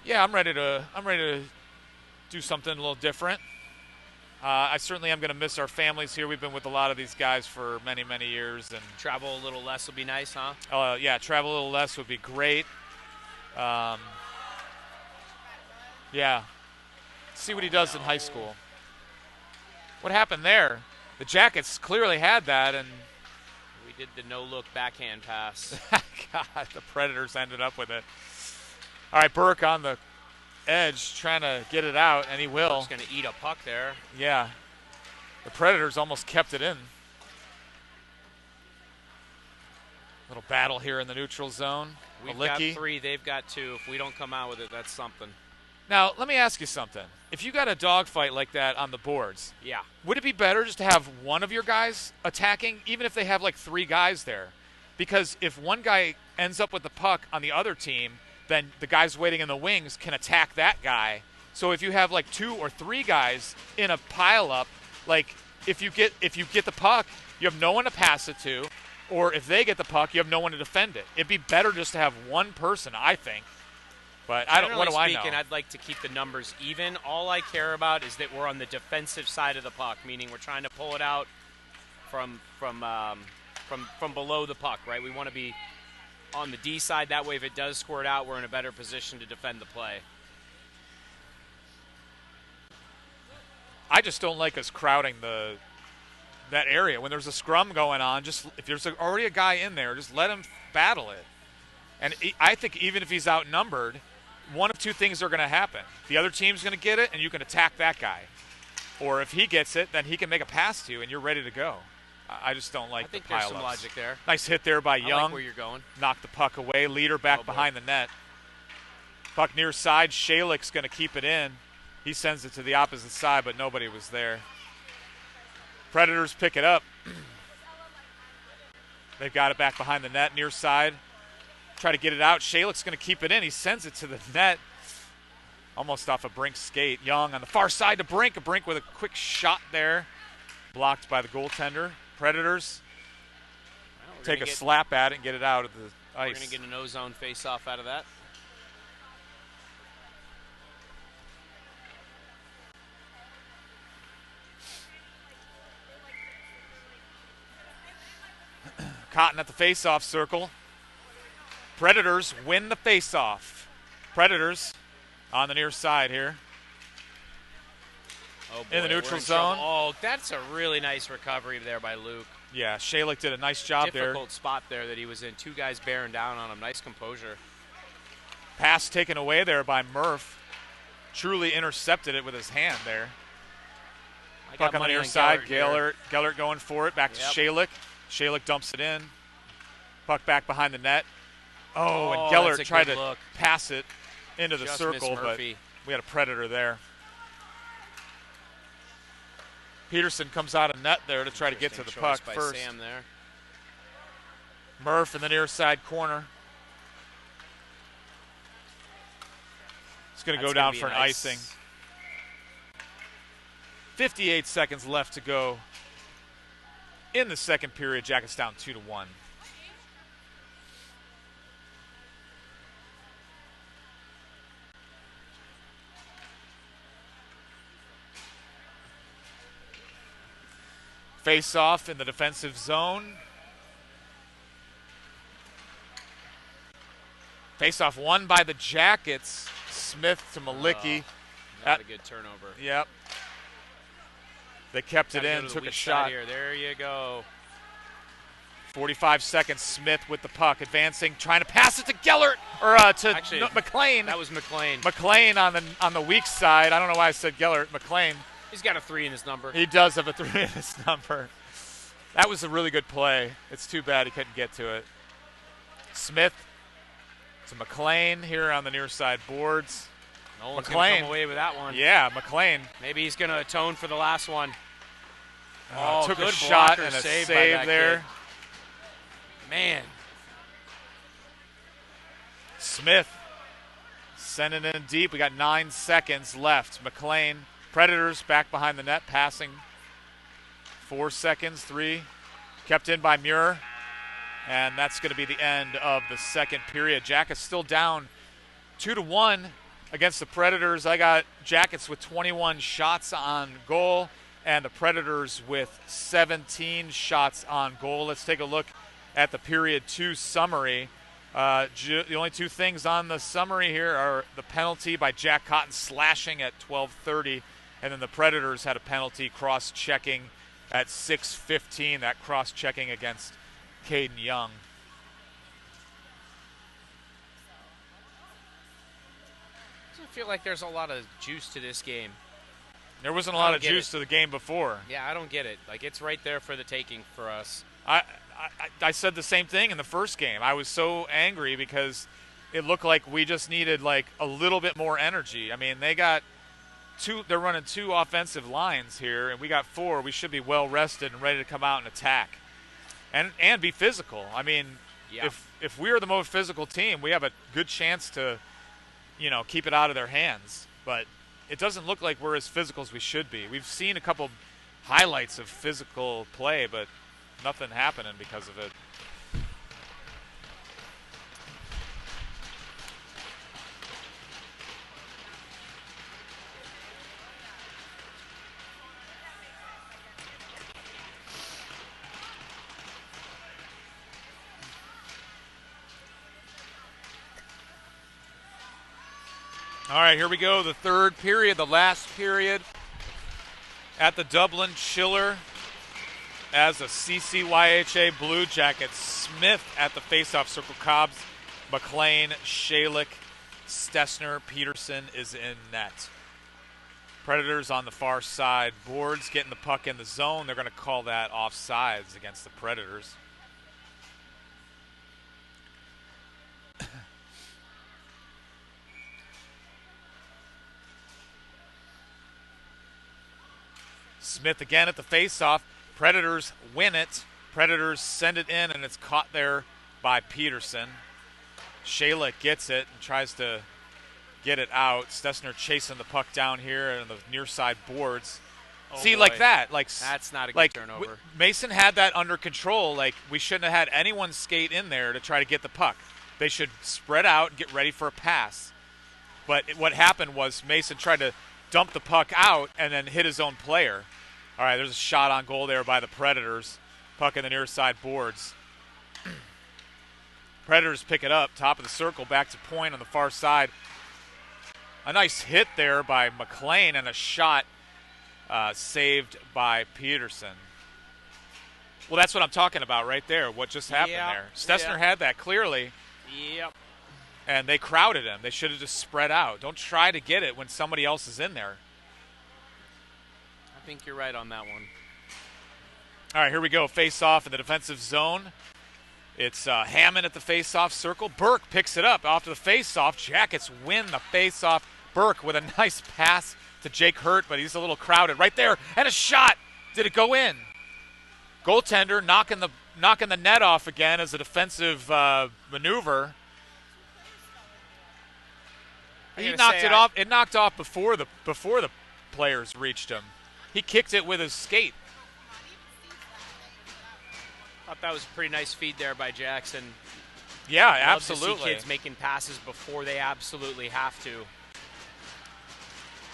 Yeah, I'm ready to do something a little different. I certainly am going to miss our families here. We've been with a lot of these guys for many, many years. And travel a little less would be nice, huh? Yeah, travel a little less would be great. Yeah. See what he does in high school. What happened there? The Jackets clearly had that, and we did the no-look backhand pass. God, the Predators ended up with it. All right, Burke on the edge trying to get it out, and he will. He's going to eat a puck there. Yeah. The Predators almost kept it in. Little battle here in the neutral zone. We've got 3, they've got 2. If we don't come out with it, that's something. Now, let me ask you something. If you got a dogfight like that on the boards, yeah, would it be better just to have one of your guys attacking, even if they have like 3 guys there? Because if one guy ends up with the puck on the other team, then the guys waiting in the wings can attack that guy. So if you have like 2 or 3 guys in a pile-up, like if you get the puck, you have no one to pass it to, or if they get the puck, you have no one to defend it. It'd be better just to have one person, I think. But what do I know? Generally speaking, I'd like to keep the numbers even. All I care about is that we're on the defensive side of the puck, meaning we're trying to pull it out from below the puck, right? We want to be on the D side. That way, if it does squirt out, we're in a better position to defend the play. I just don't like us crowding that area. When there's a scrum going on, just if there's already a guy in there, just let him battle it. And I think even if he's outnumbered, one of 2 things are going to happen. The other team's going to get it, and you can attack that guy. Or if he gets it, then he can make a pass to you, and you're ready to go. I just don't like the pile-ups. I think there's some logic there. Nice hit there by Young. I like where you're going. Knocked the puck away. Leader back behind the net. Puck near side. Shalick's going to keep it in. He sends it to the opposite side, but nobody was there. Predators pick it up. They've got it back behind the net, near side. Try to get it out. Shalick's going to keep it in. He sends it to the net. Almost off a Brink skate. Young on the far side to Brink. A Brink with a quick shot there. Blocked by the goaltender. Predators take a slap at it and get it out of the ice. We're going to get an ozone face-off out of that. Cotton at the face-off circle. Predators win the face-off. Predators on the near side here. Oh boy, in the neutral zone. Oh, that's a really nice recovery there by Luke. Yeah, Shalick did a nice job there. Difficult spot there that he was in. 2 guys bearing down on him. Nice composure. Pass taken away there by Murph. Truly intercepted it with his hand there. Puck on the near side. Gellert going for it. Back to Shalick. Shalick dumps it in. Puck back behind the net. Oh, and Gellert tried to pass it into the circle, but we had a Predator there. Peterson comes out of net there to try to get to the puck first. Sam there. Murph in the near side corner. It's going to That's go down gonna be for an nice. icing. 58 seconds left to go in the second period. Jackets down 2-1. Face off in the defensive zone. Face off won by the Jackets. Smith to Malicki. Not a good turnover. Yep. They kept it Gotta go in, to the took a weak shot. side here. There you go. 45 seconds. Smith with the puck, advancing, trying to pass it to Gellert or Actually, McLean. That was McLean. McLean on the weak side. I don't know why I said Gellert. McLean. He's got a 3 in his number. He does have a 3 in his number. That was a really good play. It's too bad he couldn't get to it. Smith to McLean here on the near side boards. No one's going to McLean. come away with that one. Yeah, McLean. Maybe he's going to atone for the last one. Took a good shot blocker and a save by save that there. kid. Man. Smith sending in deep. We got 9 seconds left. McLean, Predators back behind the net, passing. 4 seconds, 3. Kept in by Muir. And that's going to be the end of the second period. Jackets still down 2-1 against the Predators. I got Jackets with 21 shots on goal and the Predators with 17 shots on goal. Let's take a look at the period 2 summary. The only 2 things on the summary here are the penalty by Jack Cotton slashing at 12:30, and then the Predators had a penalty cross-checking at 6:15, that cross-checking against Caden Young. Doesn't feel like there's a lot of juice to this game. There wasn't a lot of juice to the game before. Yeah, I don't get it. Like, it's right there for the taking for us. I said the same thing in the first game. I was so angry because it looked like we just needed like a little bit more energy. I mean, they're running 2 offensive lines here, and we got 4. We should be well rested and ready to come out and attack and be physical. I mean, Yeah. if we are the most physical team, we have a good chance to, keep it out of their hands. But it doesn't look like we're as physical as we should be. We've seen a couple highlights of physical play, but nothing happening because of it. All right, here we go. The third period, the last period at the Dublin Chiller as a CCYHA Blue Jackets. Smith at the faceoff circle. Cobbs, McLean, Shalick, Stessner, Peterson is in net. Predators on the far side. Boards getting the puck in the zone. They're going to call that offsides against the Predators. Smith again at the faceoff. Predators win it. Predators send it in, and it's caught there by Peterson. Shayla gets it and tries to get it out. Stessner chasing the puck down here on the near side boards. See, boy. like that. That's not a good like turnover. Mason had that under control. Like, we shouldn't have had anyone skate in there to try to get the puck. They should spread out and get ready for a pass. But what happened was Mason tried to dump the puck out and then hit his own player. All right, there's a shot on goal there by the Predators. Puck in the near side boards. Predators pick it up, top of the circle, back to point on the far side. A nice hit there by McLean and a shot saved by Peterson. Well, that's what I'm talking about right there, what just happened there. Stessner had that clearly. Yep. And they crowded him. They should have just spread out. Don't try to get it when somebody else is in there. I think you're right on that one. All right, here we go. Face-off in the defensive zone. It's Hammond at the face-off circle. Burke picks it up off to the face-off. Jackets win the face-off. Burke with a nice pass to Jake Hurt, but he's a little crowded right there. And a shot. Did it go in? Goaltender knocking the net off again as a defensive maneuver. He knocked it off. It knocked off before the players reached him. He kicked it with his skate. Thought that was a pretty nice feed there by Jackson. Yeah, Love absolutely. to see kids making passes before they absolutely have to.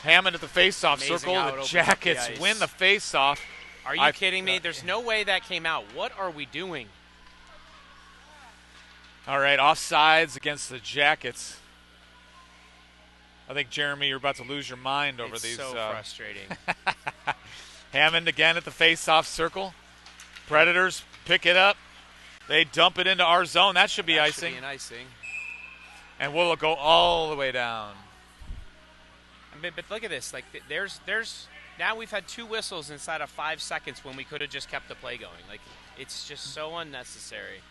Hammond at the face-off Amazing circle. how it The opens Jackets up the ice. win the face-off. Are you kidding me? There's no way that came out. What are we doing? All right, offsides against the Jackets. I think, Jeremy, you're about to lose your mind over It's these. so frustrating. Hammond again at the face-off circle. Predators pick it up. They dump it into our zone. That should be icing. Should be an icing. And we'll go all the way down. But look at this. Like, there's now we've had 2 whistles inside of 5 seconds when we could have just kept the play going. Like, it's just so unnecessary.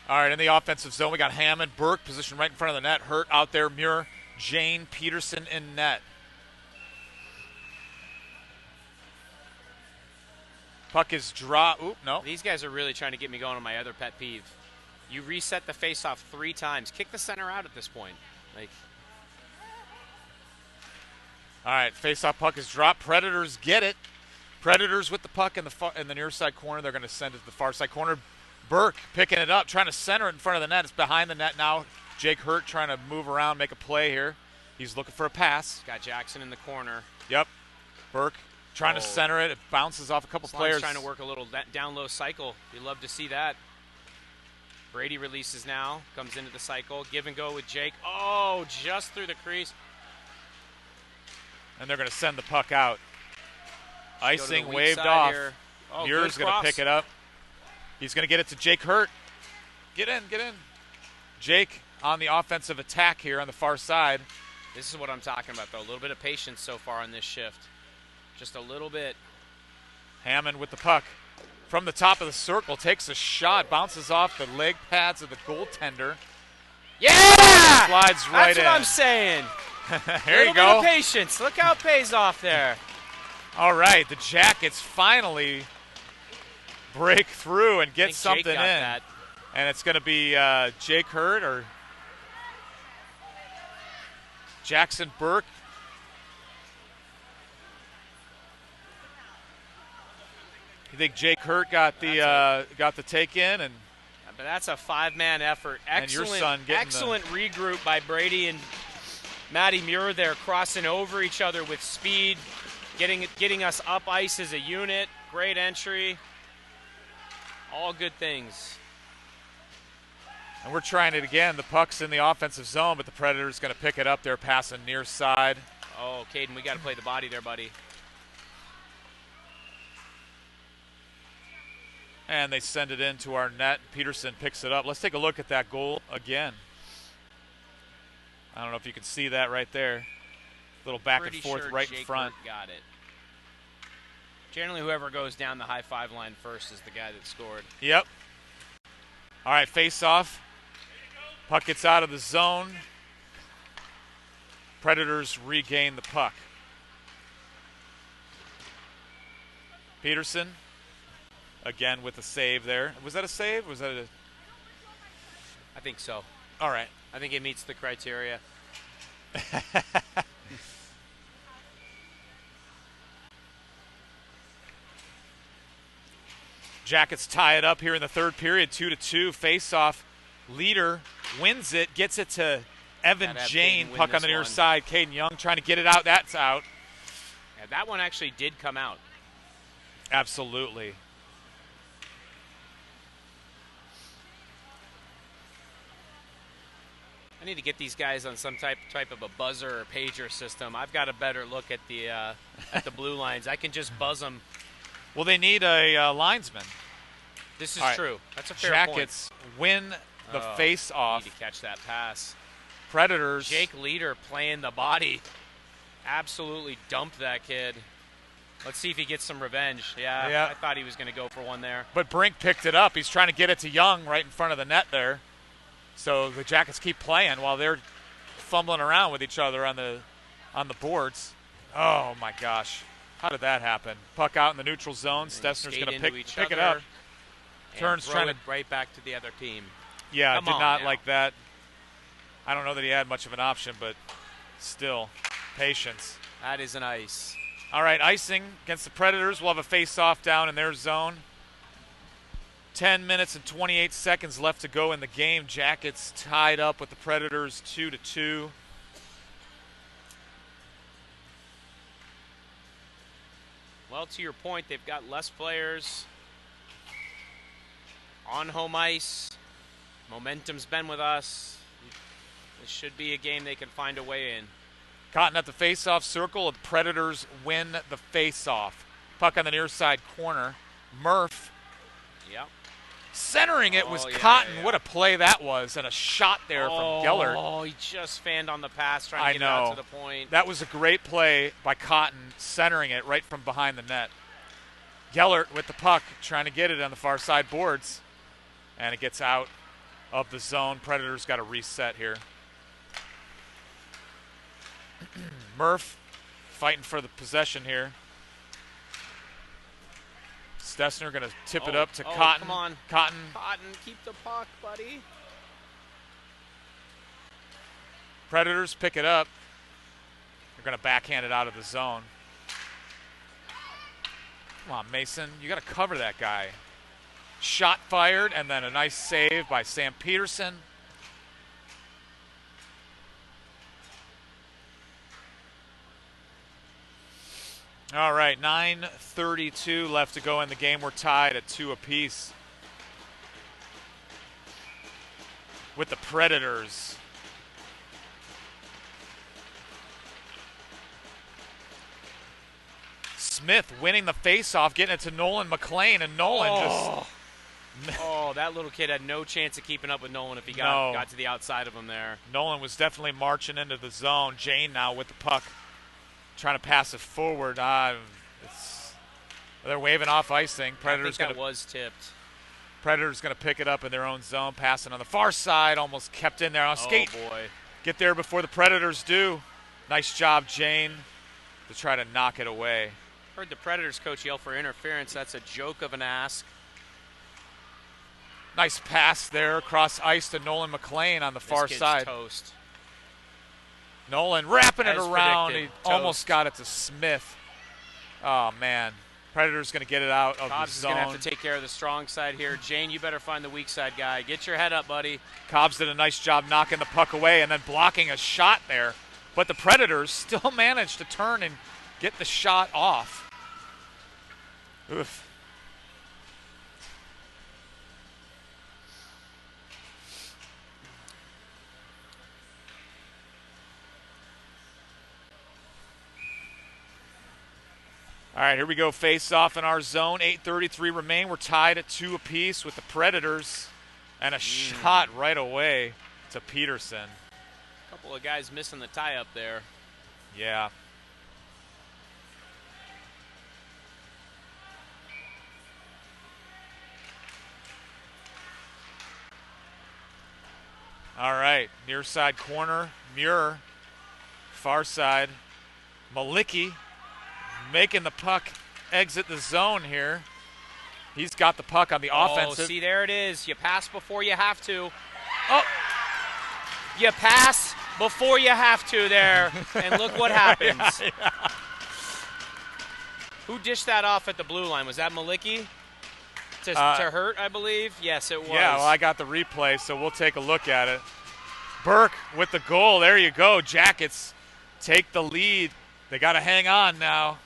All right, in the offensive zone, we got Hammond, Burke, positioned right in front of the net. Hurt out there, Muir, Jane, Peterson in net. Puck is dropped. Oop, no. These guys are really trying to get me going on my other pet peeve. You reset the faceoff 3 times. Kick the center out at this point. Like, all right, face-off puck is dropped. Predators get it. Predators with the puck in the near side corner. They're going to send it to the far side corner. Burke picking it up, trying to center it in front of the net. It's behind the net now. Jake Hurt trying to move around, make a play here. He's looking for a pass. got Jackson in the corner. Yep. Burke trying to center it. It bounces off a couple players. Trying to work a little down low cycle. You love to see that. Brady releases now. Comes into the cycle. Give and go with Jake. Oh, just through the crease. And they're going to send the puck out. Icing waved side off. here. Oh, Muir's going to pick it up. He's going to get it to Jake Hurt. Get in, get in. Jake on the offensive attack here on the far side. This is what I'm talking about, though. A little bit of patience so far on this shift. Just a little bit. Hammond with the puck. From the top of the circle, takes a shot, bounces off the leg pads of the goaltender. Yeah! Slides right in. That's what I'm saying. There you go. A little bit of patience. Look how it pays off there. All right, the Jackets finally break through and get something in. That. And it's going to be Jake Hurt or Jackson Burke. You think Jake Hurt got the take in, and but that's a 5-man effort. Excellent, and your son excellent regroup by Brady and Matty Muir there, crossing over each other with speed, getting us up ice as a unit. Great entry. All good things. And we're trying it again. The puck's in the offensive zone, but the Predators going to pick it up. They're passing near side. Oh, Caden, we got to play the body there, buddy. And they send it into our net. Peterson picks it up. Let's take a look at that goal again. I don't know if you can see that right there. Little back and forth right in front. Got it. Generally, whoever goes down the high 5 line first is the guy that scored. Yep. All right, face off. Puck gets out of the zone. Predators regain the puck. Peterson, again with a save there. Was that a save? Was that a... I think so. All right. I think it meets the criteria. Jackets tie it up here in the third period, 2-2. Face-off. Leader wins it, gets it to Evan Jane. Puck on the near side. Caden Young trying to get it out. That's out. Yeah, that one actually did come out. Absolutely. I need to get these guys on some type of a buzzer or pager system. I've got a better look at the blue lines. I can just buzz them. Well, they need a linesman. This is true. That's a fair Jackets win the face-off. Need to catch that pass. Predators. Jake Leader playing the body. Absolutely dumped that kid. Let's see if he gets some revenge. Yeah. I thought he was going to go for one there. But Brink picked it up. He's trying to get it to Young right in front of the net there. So the Jackets keep playing while they're fumbling around with each other on the boards. Oh, my gosh. How did that happen? Puck out in the neutral zone. Stessner's going to pick it up. Turns trying to right back to the other team. Yeah, did not like that. I don't know that he had much of an option, but still, patience. That is an ice. All right, icing against the Predators. We'll have a face-off down in their zone. 10 minutes and 28 seconds left to go in the game. Jackets tied up with the Predators 2-2. Well, to your point, they've got less players on home ice. Momentum's been with us. This should be a game they can find a way in. Cotton at the face-off circle. The Predators win the face-off. Puck on the near side corner. Murph. Yep. Centering it was yeah, Cotton. yeah. What a play that was. And a shot there from Gellert. Oh, he just fanned on the pass trying to get it out to the point. That was a great play by Cotton, centering it right from behind the net. Gellert with the puck, trying to get it on the far side boards. And it gets out of the zone. Predators got to reset here. Murph fighting for the possession here. Stessner going to tip it up to Cotton. Come on. Cotton, keep the puck, buddy. Predators pick it up. They're going to backhand it out of the zone. Come on, Mason. You got to cover that guy. Shot fired, and then a nice save by Sam Peterson. All right, 9:32 left to go in the game. We're tied at 2 apiece with the Predators. Smith winning the faceoff, getting it to Nolan McLean, and Nolan just... Oh, that little kid had no chance of keeping up with Nolan if he got to the outside of him there. Nolan was definitely marching into the zone. Jane now with the puck, trying to pass it forward. They're waving off icing. Predators was tipped. Predators going to pick it up in their own zone, passing on the far side, almost kept in there. Skate. Oh, boy. Get there before the Predators do. Nice job, Jane, to try to knock it away. Heard the Predators coach yell for interference. That's a joke of an ask. Nice pass there across ice to Nolan McLean on the far side. Toast. Nolan wrapping it As around. predicted, He almost got it to Smith. Oh, man. Predators going to get it out of Cobbs the zone. is going to have to take care of the strong side here. Jane, you better find the weak side guy. Get your head up, buddy. Cobbs did a nice job knocking the puck away and then blocking a shot there. But the Predators still managed to turn and get the shot off. Oof. All right, here we go. Face off in our zone. 8:33 remain. We're tied at 2 apiece with the Predators. And a shot right away to Peterson. A couple of guys missing the tie-up there. Yeah. All right, near side corner, Muir, far side, Malicki making the puck exit the zone here. He's got the puck on the offensive. Oh, see, there it is. You pass before you have to. Oh! You pass before you have to there, and look what happens. Yeah. Who dished that off at the blue line? Was that Malicki? To Hurt, I believe? Yes, it was. Yeah, well, I got the replay, so we'll take a look at it. Burke with the goal. There you go. Jackets take the lead. They got to hang on now.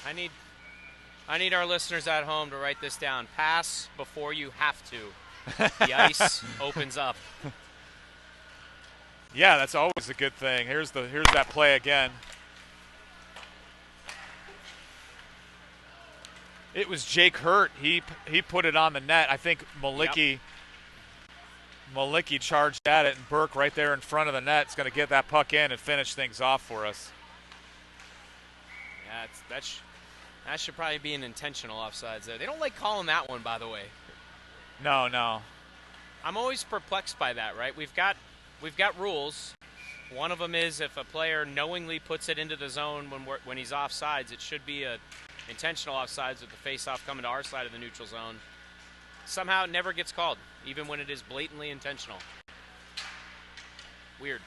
I need our listeners at home to write this down. Pass before you have to. The ice opens up. Yeah, that's always a good thing. Here's that play again. It was Jake Hurt. He put it on the net. I think Malicki charged at it, and Burke right there in front of the net is going to get that puck in and finish things off for us. Yeah, that should probably be an intentional offsides there. They don't like calling that one, by the way. No. I'm always perplexed by that, right? We've got rules. One of them is if a player knowingly puts it into the zone when he's offsides, it should be a intentional offsides with the face-off coming to our side of the neutral zone. Somehow it never gets called, even when it is blatantly intentional. Weird.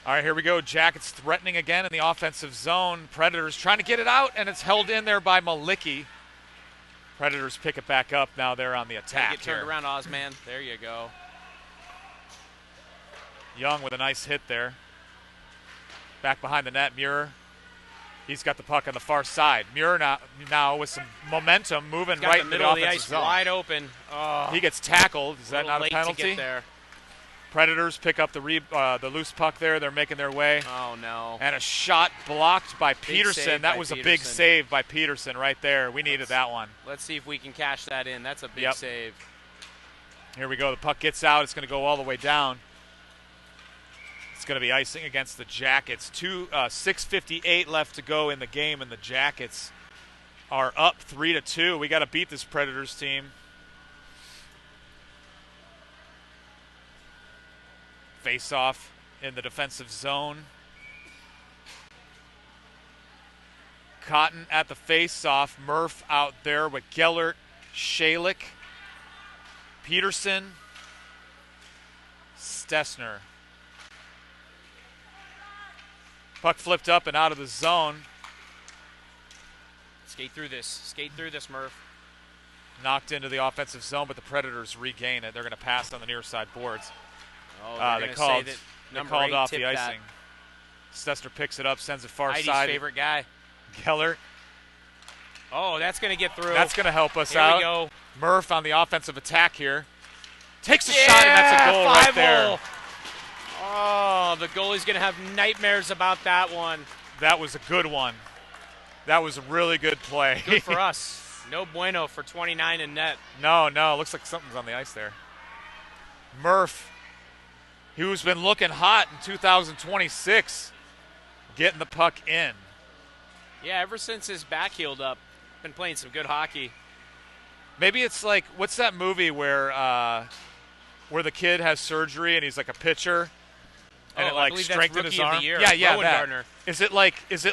All right, here we go. Jackets threatening again in the offensive zone. Predators trying to get it out, and it's held in there by Malicki. Predators pick it back up. Now they're on the attack. Get turned around, Ozman. There you go. Young with a nice hit there. Back behind the net, Muir. He's got the puck on the far side. Muir now with some momentum, moving right in into the the middle of the offensive ice, zone. wide open. Oh, He gets tackled. Is that not a late penalty? to get there. Predators pick up the loose puck there. They're making their way. Oh, no. And a shot blocked by Peterson. save That by was a big Peterson. save by Peterson right there. We needed that one. Let's see if we can cash that in. That's a big Yep. save. Here we go. The puck gets out. It's going to go all the way down. It's going to be icing against the Jackets. 6:58 left to go in the game, and the Jackets are up 3-2. We got to beat this Predators team. Face off in the defensive zone. Cotton at the face-off. Murph out there with Gellert, Shalik, Peterson, Stessner. Puck flipped up and out of the zone. Skate through this. Skate through this, Murph. Knocked into the offensive zone, but the Predators regain it. They're going to pass on the near side boards. Oh, They they're called, say that they number called 8 off the tipped icing. Stessner picks it up, sends it far Heidi's side. favorite guy. Gellert. Oh, that's going to get through. That's going to help us Here out. we go. Murph on the offensive attack here. Takes a shot, and that's a goal right there. Oh, the goalie's going to have nightmares about that one. That was a good one. That was a really good play. Good for us. No bueno for 29 in net. No, looks like something's on the ice there. Murph, who's been looking hot in 2026, getting the puck in. Yeah, ever since his back healed up, been playing some good hockey. Maybe it's like, what's that movie where the kid has surgery and he's like a pitcher, and it I like believe that's strengthened Rookie his of arm? the Year. Yeah, Rowan that. Gardner. Is it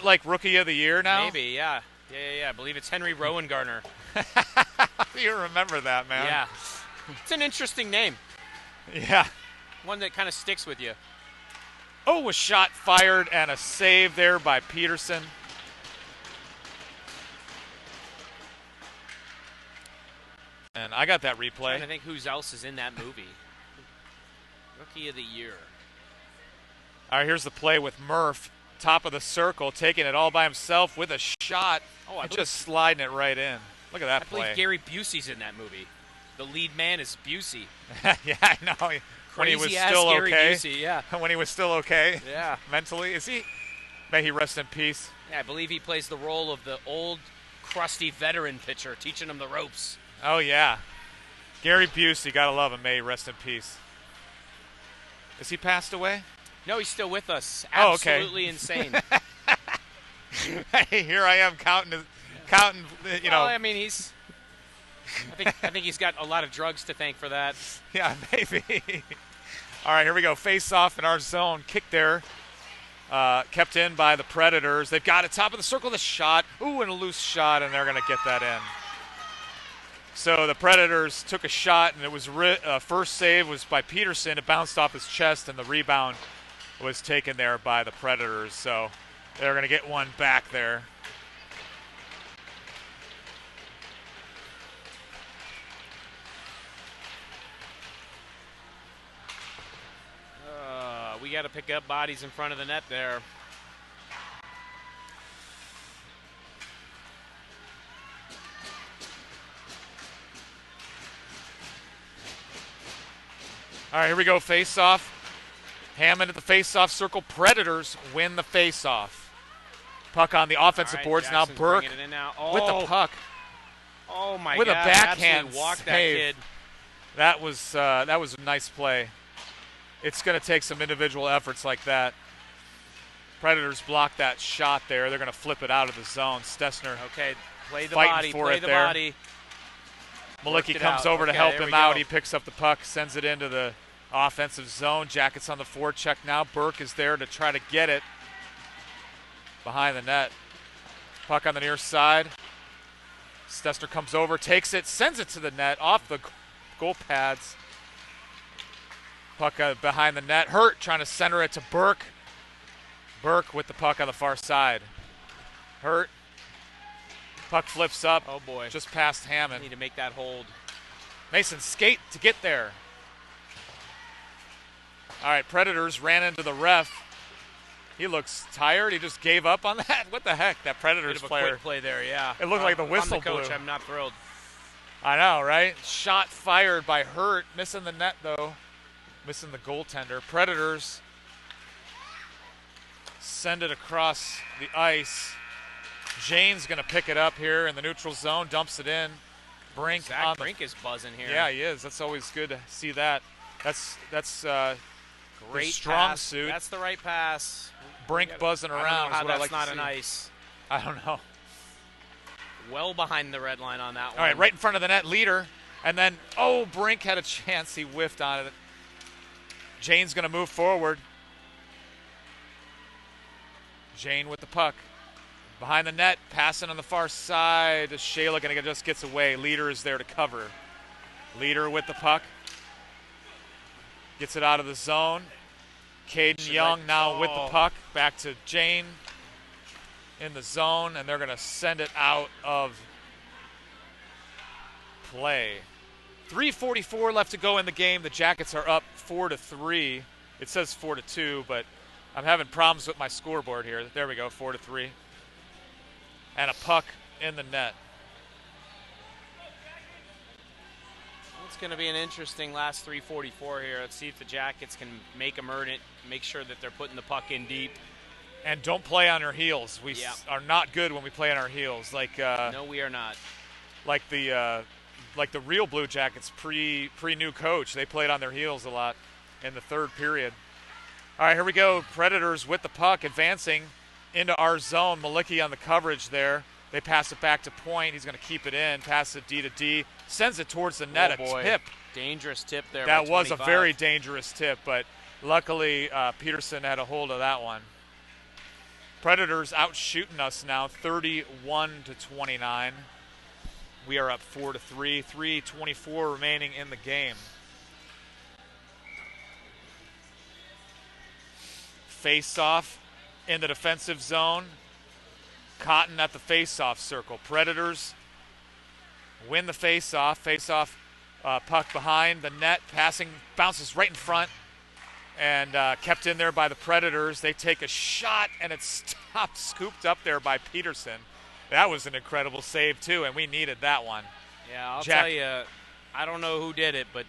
like Rookie of the Year now? Maybe, yeah. Yeah. I believe it's Henry Rowan Gardner. You remember that, man? Yeah. It's an interesting name. Yeah. One that kind of sticks with you. Oh, a shot fired and a save there by Peterson. And I got that replay. Trying to think who else is in that movie. Rookie of the Year. All right, here's the play with Murph, top of the circle, taking it all by himself with a shot. Oh, and just sliding it right in. Look at that I play. believe Gary Busey's in that movie. The lead man is Busey. Yeah, I know. When he was Crazy-ass still Gary okay. Busey, yeah. When he was still okay. Yeah. Mentally, is he? May he rest in peace. Yeah, I believe he plays the role of the old, crusty veteran pitcher, teaching him the ropes. Oh yeah, Gary Busey, gotta love him. May he rest in peace. Is he passed away? No, he's still with us. Oh, okay. Absolutely insane. Hey, here I am counting. You know. Well, I mean, he's. I think he's got a lot of drugs to thank for that. Yeah, maybe. All right, here we go. Face off in our zone. Kick there. Kept in by the Predators. They've got it top of the circle. The shot. Ooh, and a loose shot, and they're going to get that in. So the Predators took a shot, and it was first save was by Peterson. It bounced off his chest, and the rebound was taken there by the Predators. So they're going to get one back there. We got to pick up bodies in front of the net there. All right, here we go. Face-off. Hammond at the face-off circle. Predators win the face-off. Puck on the offensive boards. Jackson's now Burke bringing it in now. with the puck. Oh my with God! a backhand Absolutely walked that save. kid. That was a nice play. It's going to take some individual efforts like that. Predators block that shot there. They're going to flip it out of the zone. Stessner Okay, play the fighting body. for Play it the there. body. Malicki it comes out. over to Okay, help there him we out. go. He picks up the puck, sends it into the offensive zone. Jackets on the forecheck now. Burke is there to try to get it behind the net. Puck on the near side. Stessner comes over, takes it, sends it to the net off the goal pads. Puck behind the net. Hurt trying to center it to Burke. Burke with the puck on the far side. Hurt. Puck flips up. Oh, boy. Just past Hammond. Need to make that hold. Mason skate to get there. All right, Predators ran into the ref. He looks tired. He just gave up on that. What the heck? That Predators Bit of a player. quick play there, yeah. It looked like the whistle I'm the coach. blew. I'm not thrilled. I know, right? Shot fired by Hurt. Missing the net, though. Missing the goaltender. Predators send it across the ice. Jane's going to pick it up here in the neutral zone. Dumps it in. Brink Zach Brink is buzzing here. Yeah, he is. That's always good to see that. That's great his strong pass. suit. That's the right pass. Brink buzzing around. I don't know how is what I that's like not to an see. ice. I don't know. Well behind the red line on that one. All right, right in front of the net, Leader. And then, Brink had a chance. He whiffed on it. Jane's going to move forward. Jane with the puck. Behind the net, passing on the far side. Shayla going to just gets away. Leader is there to cover. Leader with the puck. Gets it out of the zone. Caden Young now with the puck. Back to Jane in the zone, and they're going to send it out of play. 3:44 left to go in the game. The Jackets are up 4-3. It says 4-2, but I'm having problems with my scoreboard here. There we go, 4-3. And a puck in the net. It's going to be an interesting last 3:44 here. Let's see if the Jackets can make them earn it, make sure that they're putting the puck in deep. And don't play on our heels. We are not good when we play on our heels. No, we are not. Like the real Blue Jackets pre new coach, they played on their heels a lot in the third period. All right, here we go. Predators with the puck, advancing into our zone. Malicki on the coverage there. They pass it back to Point. He's going to keep it in. Pass it D to D. Sends it towards the net. Oh, a tip. Dangerous tip there. That by was 25. a very dangerous tip, but luckily Peterson had a hold of that one. Predators out shooting us now, 31-29. We are up 4-3. 3:24 remaining in the game. Face-off in the defensive zone. Cotton at the face-off circle. Predators win the face-off. Face-off puck behind the net. Passing bounces right in front and kept in there by the Predators. They take a shot, and it's stopped, scooped up there by Peterson. That was an incredible save, too, and we needed that one. Yeah, I'll tell you, I don't know who did it, but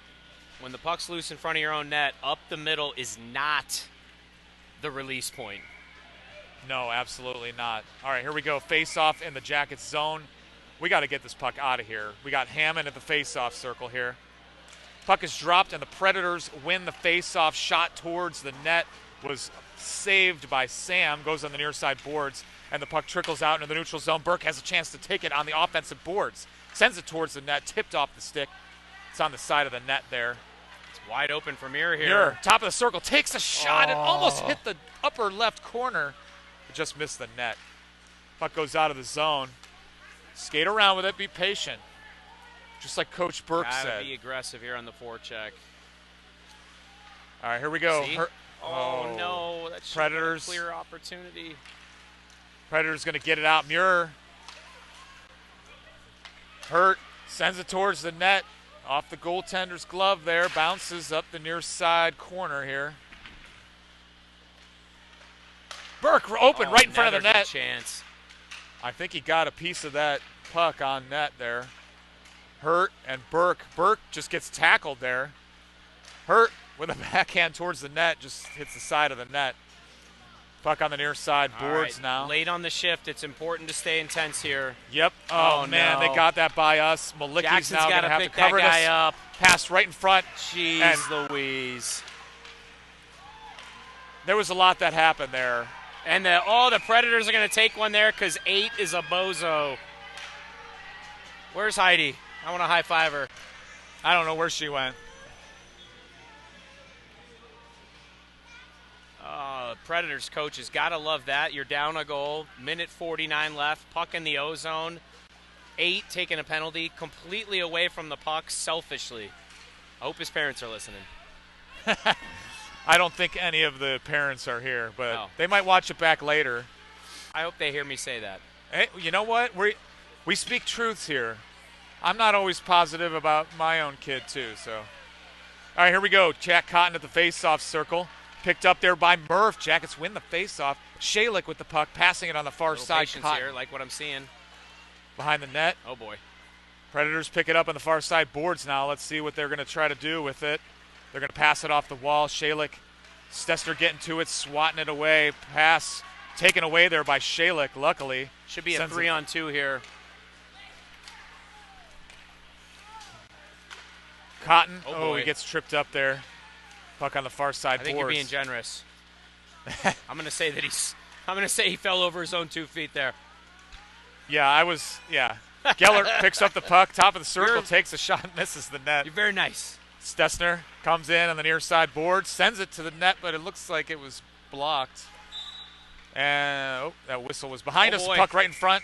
when the puck's loose in front of your own net, up the middle is not the release point. No, absolutely not. All right, here we go. Face-off in the Jackets zone. We got to get this puck out of here. We got Hammond at the face-off circle here. Puck is dropped, and the Predators win the face-off. Shot towards the net was saved by Sam. Goes on the near side boards, and the puck trickles out into the neutral zone. Burke has a chance to take it on the offensive boards. Sends it towards the net, tipped off the stick. It's on the side of the net there. It's wide open for Muir here. Muir, top of the circle, takes a shot and almost hit the upper left corner. It just missed the net. Puck goes out of the zone. Skate around with it, be patient. Just like Coach Burke said. Gotta be aggressive here on the forecheck. All right, here we go. No, that's Predators. A clear opportunity. Predators going to get it out. Muir. Hurt. Sends it towards the net. Off the goaltender's glove there. Bounces up the near side corner here. Burke open right in front of the net. Chance. I think he got a piece of that puck on net there. Hurt and Burke. Burke just gets tackled there. Hurt with a backhand towards the net, just hits the side of the net. Puck on the near side, boards now. Late on the shift, it's important to stay intense here. Yep. Oh man, no. They got that by us. Malicki's now going to have to cover that guy up. Pass right in front. Jeez Louise. There was a lot that happened there. And the Predators are going to take one there because 8 is a bozo. Where's Heidi? I want to high-five her. I don't know where she went. Predators coach has got to love that. You're down a goal. Minute 49 left. Puck in the O-zone. 8 taking a penalty. Completely away from the puck selfishly. I hope his parents are listening. I don't think any of the parents are here, but No. they might watch it back later. I hope they hear me say that. Hey, you know what? We speak truths here. I'm not always positive about my own kid, too. So, all right, here we go. Jack Cotton at the face-off circle. Picked up there by Murph. Jackets win the face-off. Shalik with the puck, passing it on the far side. Patience Cotton here, like what I'm seeing. behind the net. Oh, boy. Predators pick it up on the far side boards now. Let's see what they're going to try to do with it. They're going to pass it off the wall. Shalik, Stessner getting to it, swatting it away. Pass taken away there by Shalik, luckily. Should be a 3-on-2 here. Cotton, Oh, he gets tripped up there. Puck on the far side I think boards. you're being generous. I'm going to say that he fell over his own 2 feet there. Yeah. Gellert picks up the puck, top of the circle, takes a shot, misses the net. You're very nice. Stessner comes in on the near side board, sends it to the net, but it looks like it was blocked. And that whistle was behind us. Boy. Puck right in front.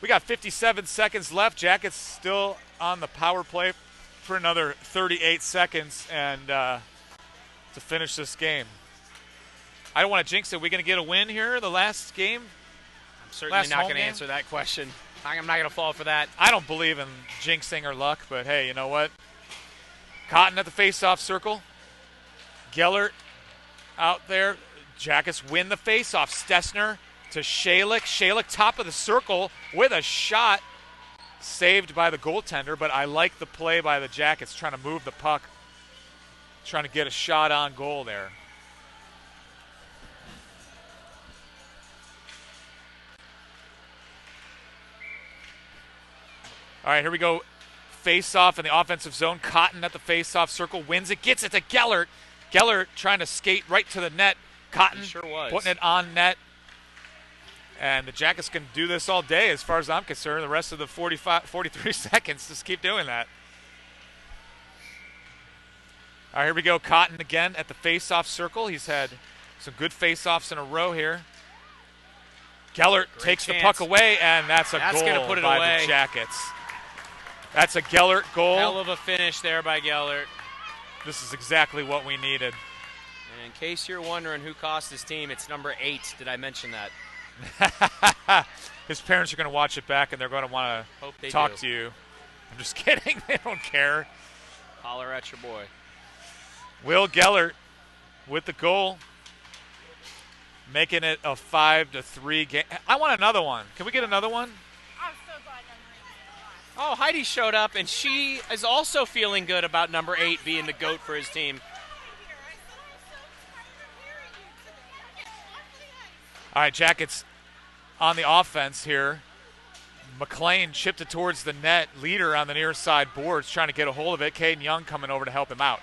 We got 57 seconds left. Jackets still on the power play for another 38 seconds and to finish this game. I don't want to jinx it. Are we going to get a win here, the last game? I'm certainly Last not home going to game? answer that question. I'm not going to fall for that. I don't believe in jinxing or luck, but hey, you know what? Cotton at the face-off circle. Gellert out there. Jackets win the face-off. Stessner to Shalik. Shalik top of the circle with a shot saved by the goaltender, but I like the play by the Jackets trying to move the puck, trying to get a shot on goal there. All right, here we go. Face-off in the offensive zone. Cotton at the face-off circle. Wins it. Gets it to Gellert. Gellert trying to skate right to the net. Cotton He sure was. putting it on net. And the Jackets can do this all day as far as I'm concerned. The rest of the 43 seconds, just keep doing that. All right, here we go. Cotton again at the face-off circle. He's had some good face-offs in a row here. Gellert takes the puck away, and that's That's goal gonna put it by away. the Jackets. That's a Gellert goal. Hell of a finish there by Gellert. This is exactly what we needed. And in case you're wondering who cost his team, it's number 8. Did I mention that? His parents are going to watch it back, and they're going to want Hope to they talk do. to you. I'm just kidding. They don't care. Holler at your boy. Will Gellert with the goal, making it a 5-3 game. I want another one. Can we get another one? I'm so glad number 8 Oh, Heidi showed up, and she is also feeling good about number 8 being the GOAT for his team. All right, Jackets on the offense here. McLean chipped it towards the net. Leader on the near side boards trying to get a hold of it. Caden Young coming over to help him out.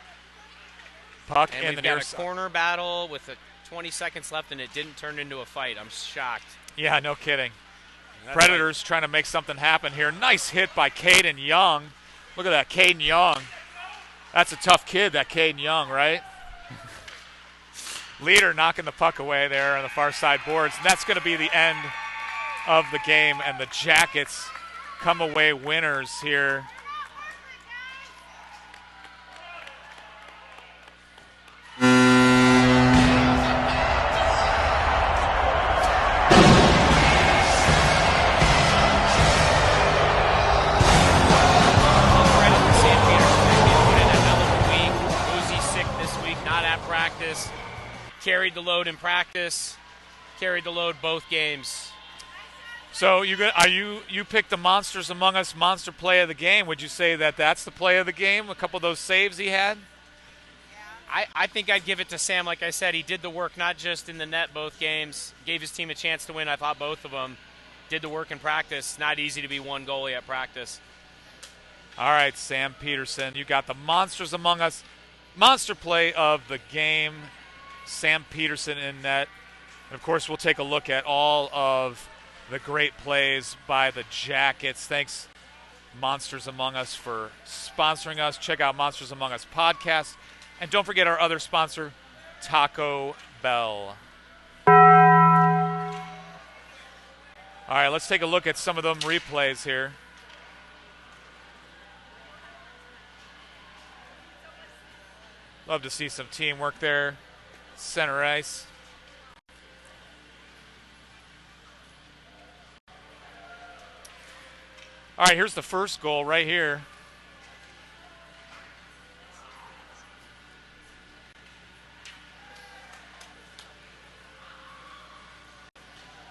Puck And in we've the near got a side. corner battle with 20 seconds left, and it didn't turn into a fight. I'm shocked. Yeah, no kidding. That's Predators trying to make something happen here. Nice hit by Caden Young. Look at that, Caden Young. That's a tough kid, that Caden Young, right? Leader knocking the puck away there on the far side boards. And that's going to be the end of the game, and the Jackets come away winners here. Credit to Sam Peterson. They put in a hell of a week. Uzi sick this week, not at practice. Carried the load in practice. Carried the load both games. So you picked the Monsters Among Us monster play of the game. Would you say that that's the play of the game? A couple of those saves he had? I think I'd give it to Sam. Like I said, he did the work not just in the net both games. Gave his team a chance to win. I thought both of them did the work in practice. Not easy to be one goalie at practice. All right, Sam Peterson, you got the Monsters Among Us monster play of the game. Sam Peterson in net. And of course, we'll take a look at all of the great plays by the Jackets. Thanks, Monsters Among Us, for sponsoring us. Check out Monsters Among Us podcast. And don't forget our other sponsor, Taco Bell. All right, let's take a look at some of them replays here. Love to see some teamwork there. Center ice. All right, here's the first goal right here.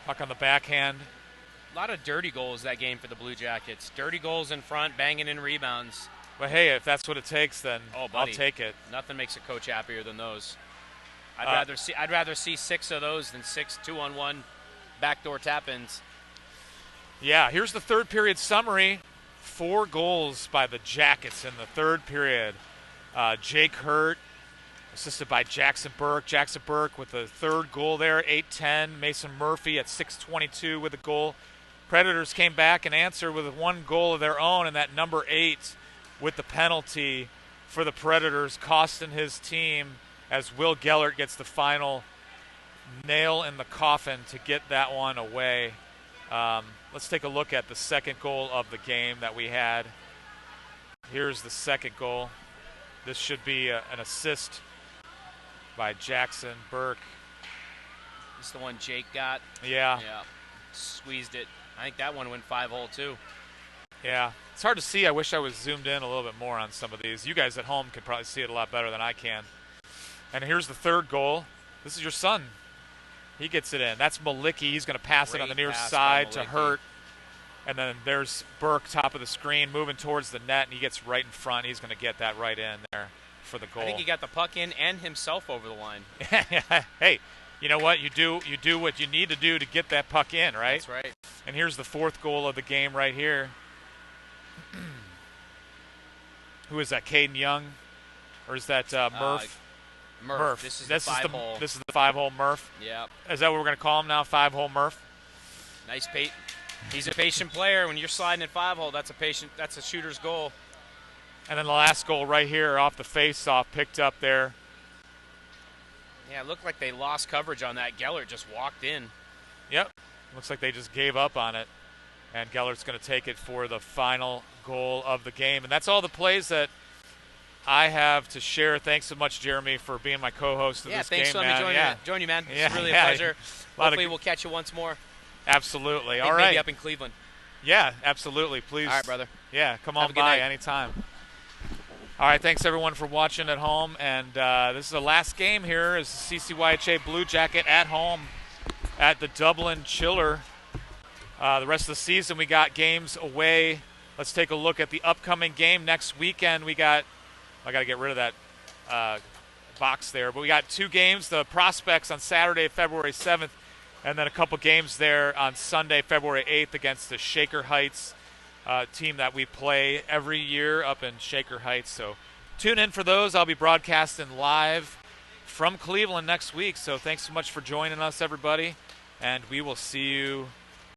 Puck on the backhand. A lot of dirty goals that game for the Blue Jackets. Dirty goals in front, banging in rebounds. But hey, if that's what it takes, then I'll take it. Nothing makes a coach happier than those. I'd rather see 6 of those than 6 2-on-1 backdoor tap-ins. Yeah, here's the third period summary. 4 goals by the Jackets in the third period. Jake Hurt, assisted by Jackson Burke. Jackson Burke with the third goal there, 8-10. Mason Murphy at 6:22 with a goal. Predators came back and answered with 1 goal of their own, and that number 8 with the penalty for the Predators, costing his team as Will Gellert gets the final nail in the coffin to get that one away. Let's take a look at the second goal of the game that we had. Here's the second goal. This should be an assist by Jackson Burke. This is the one Jake got. Yeah. Yeah. Squeezed it. I think that one went 5-hole too. Yeah. It's hard to see. I wish I was zoomed in a little bit more on some of these. You guys at home can probably see it a lot better than I can. And here's the third goal. This is your son. He gets it in. That's Malicki. He's going to pass it on the near side to Hurt. And then there's Burke, top of the screen, moving towards the net, and he gets right in front. He's going to get that right in there for the goal. I think he got the puck in and himself over the line. Hey, you know what? You do what you need to do to get that puck in, right? That's right. And here's the fourth goal of the game right here. Who is that, Caden Young? Or is that Murph? Murph. This is the 5-hole. This is the 5-hole Murph. Yeah. Is that what we're going to call him now, 5-hole Murph? Nice pate. He's a patient player. When you're sliding at 5-hole, that's a shooter's goal. And then the last goal right here off the face-off, picked up there. Yeah, it looked like they lost coverage on that. Gellert just walked in. Yep. Looks like they just gave up on it. And Gellert's going to take it for the final goal of the game. And that's all the plays that I have to share. Thanks so much, Jeremy, for being my co-host of this game, thanks for letting me join you, man. It's really a pleasure. Hopefully we'll catch you once more. Absolutely. All right. Maybe up in Cleveland. Yeah, absolutely. Please. All right, brother. Yeah, come on by anytime. All right, thanks everyone for watching at home. And this is the last game here as the CCYHA Blue Jacket at home at the Dublin Chiller. The rest of the season we got games away. Let's take a look at the upcoming game next weekend. I got to get rid of that box there. But we got 2 games, the Prospects on Saturday, February 7th, and then a couple games there on Sunday, February 8th against the Shaker Heights team that we play every year up in Shaker Heights. So tune in for those. I'll be broadcasting live from Cleveland next week. So thanks so much for joining us, everybody, and we will see you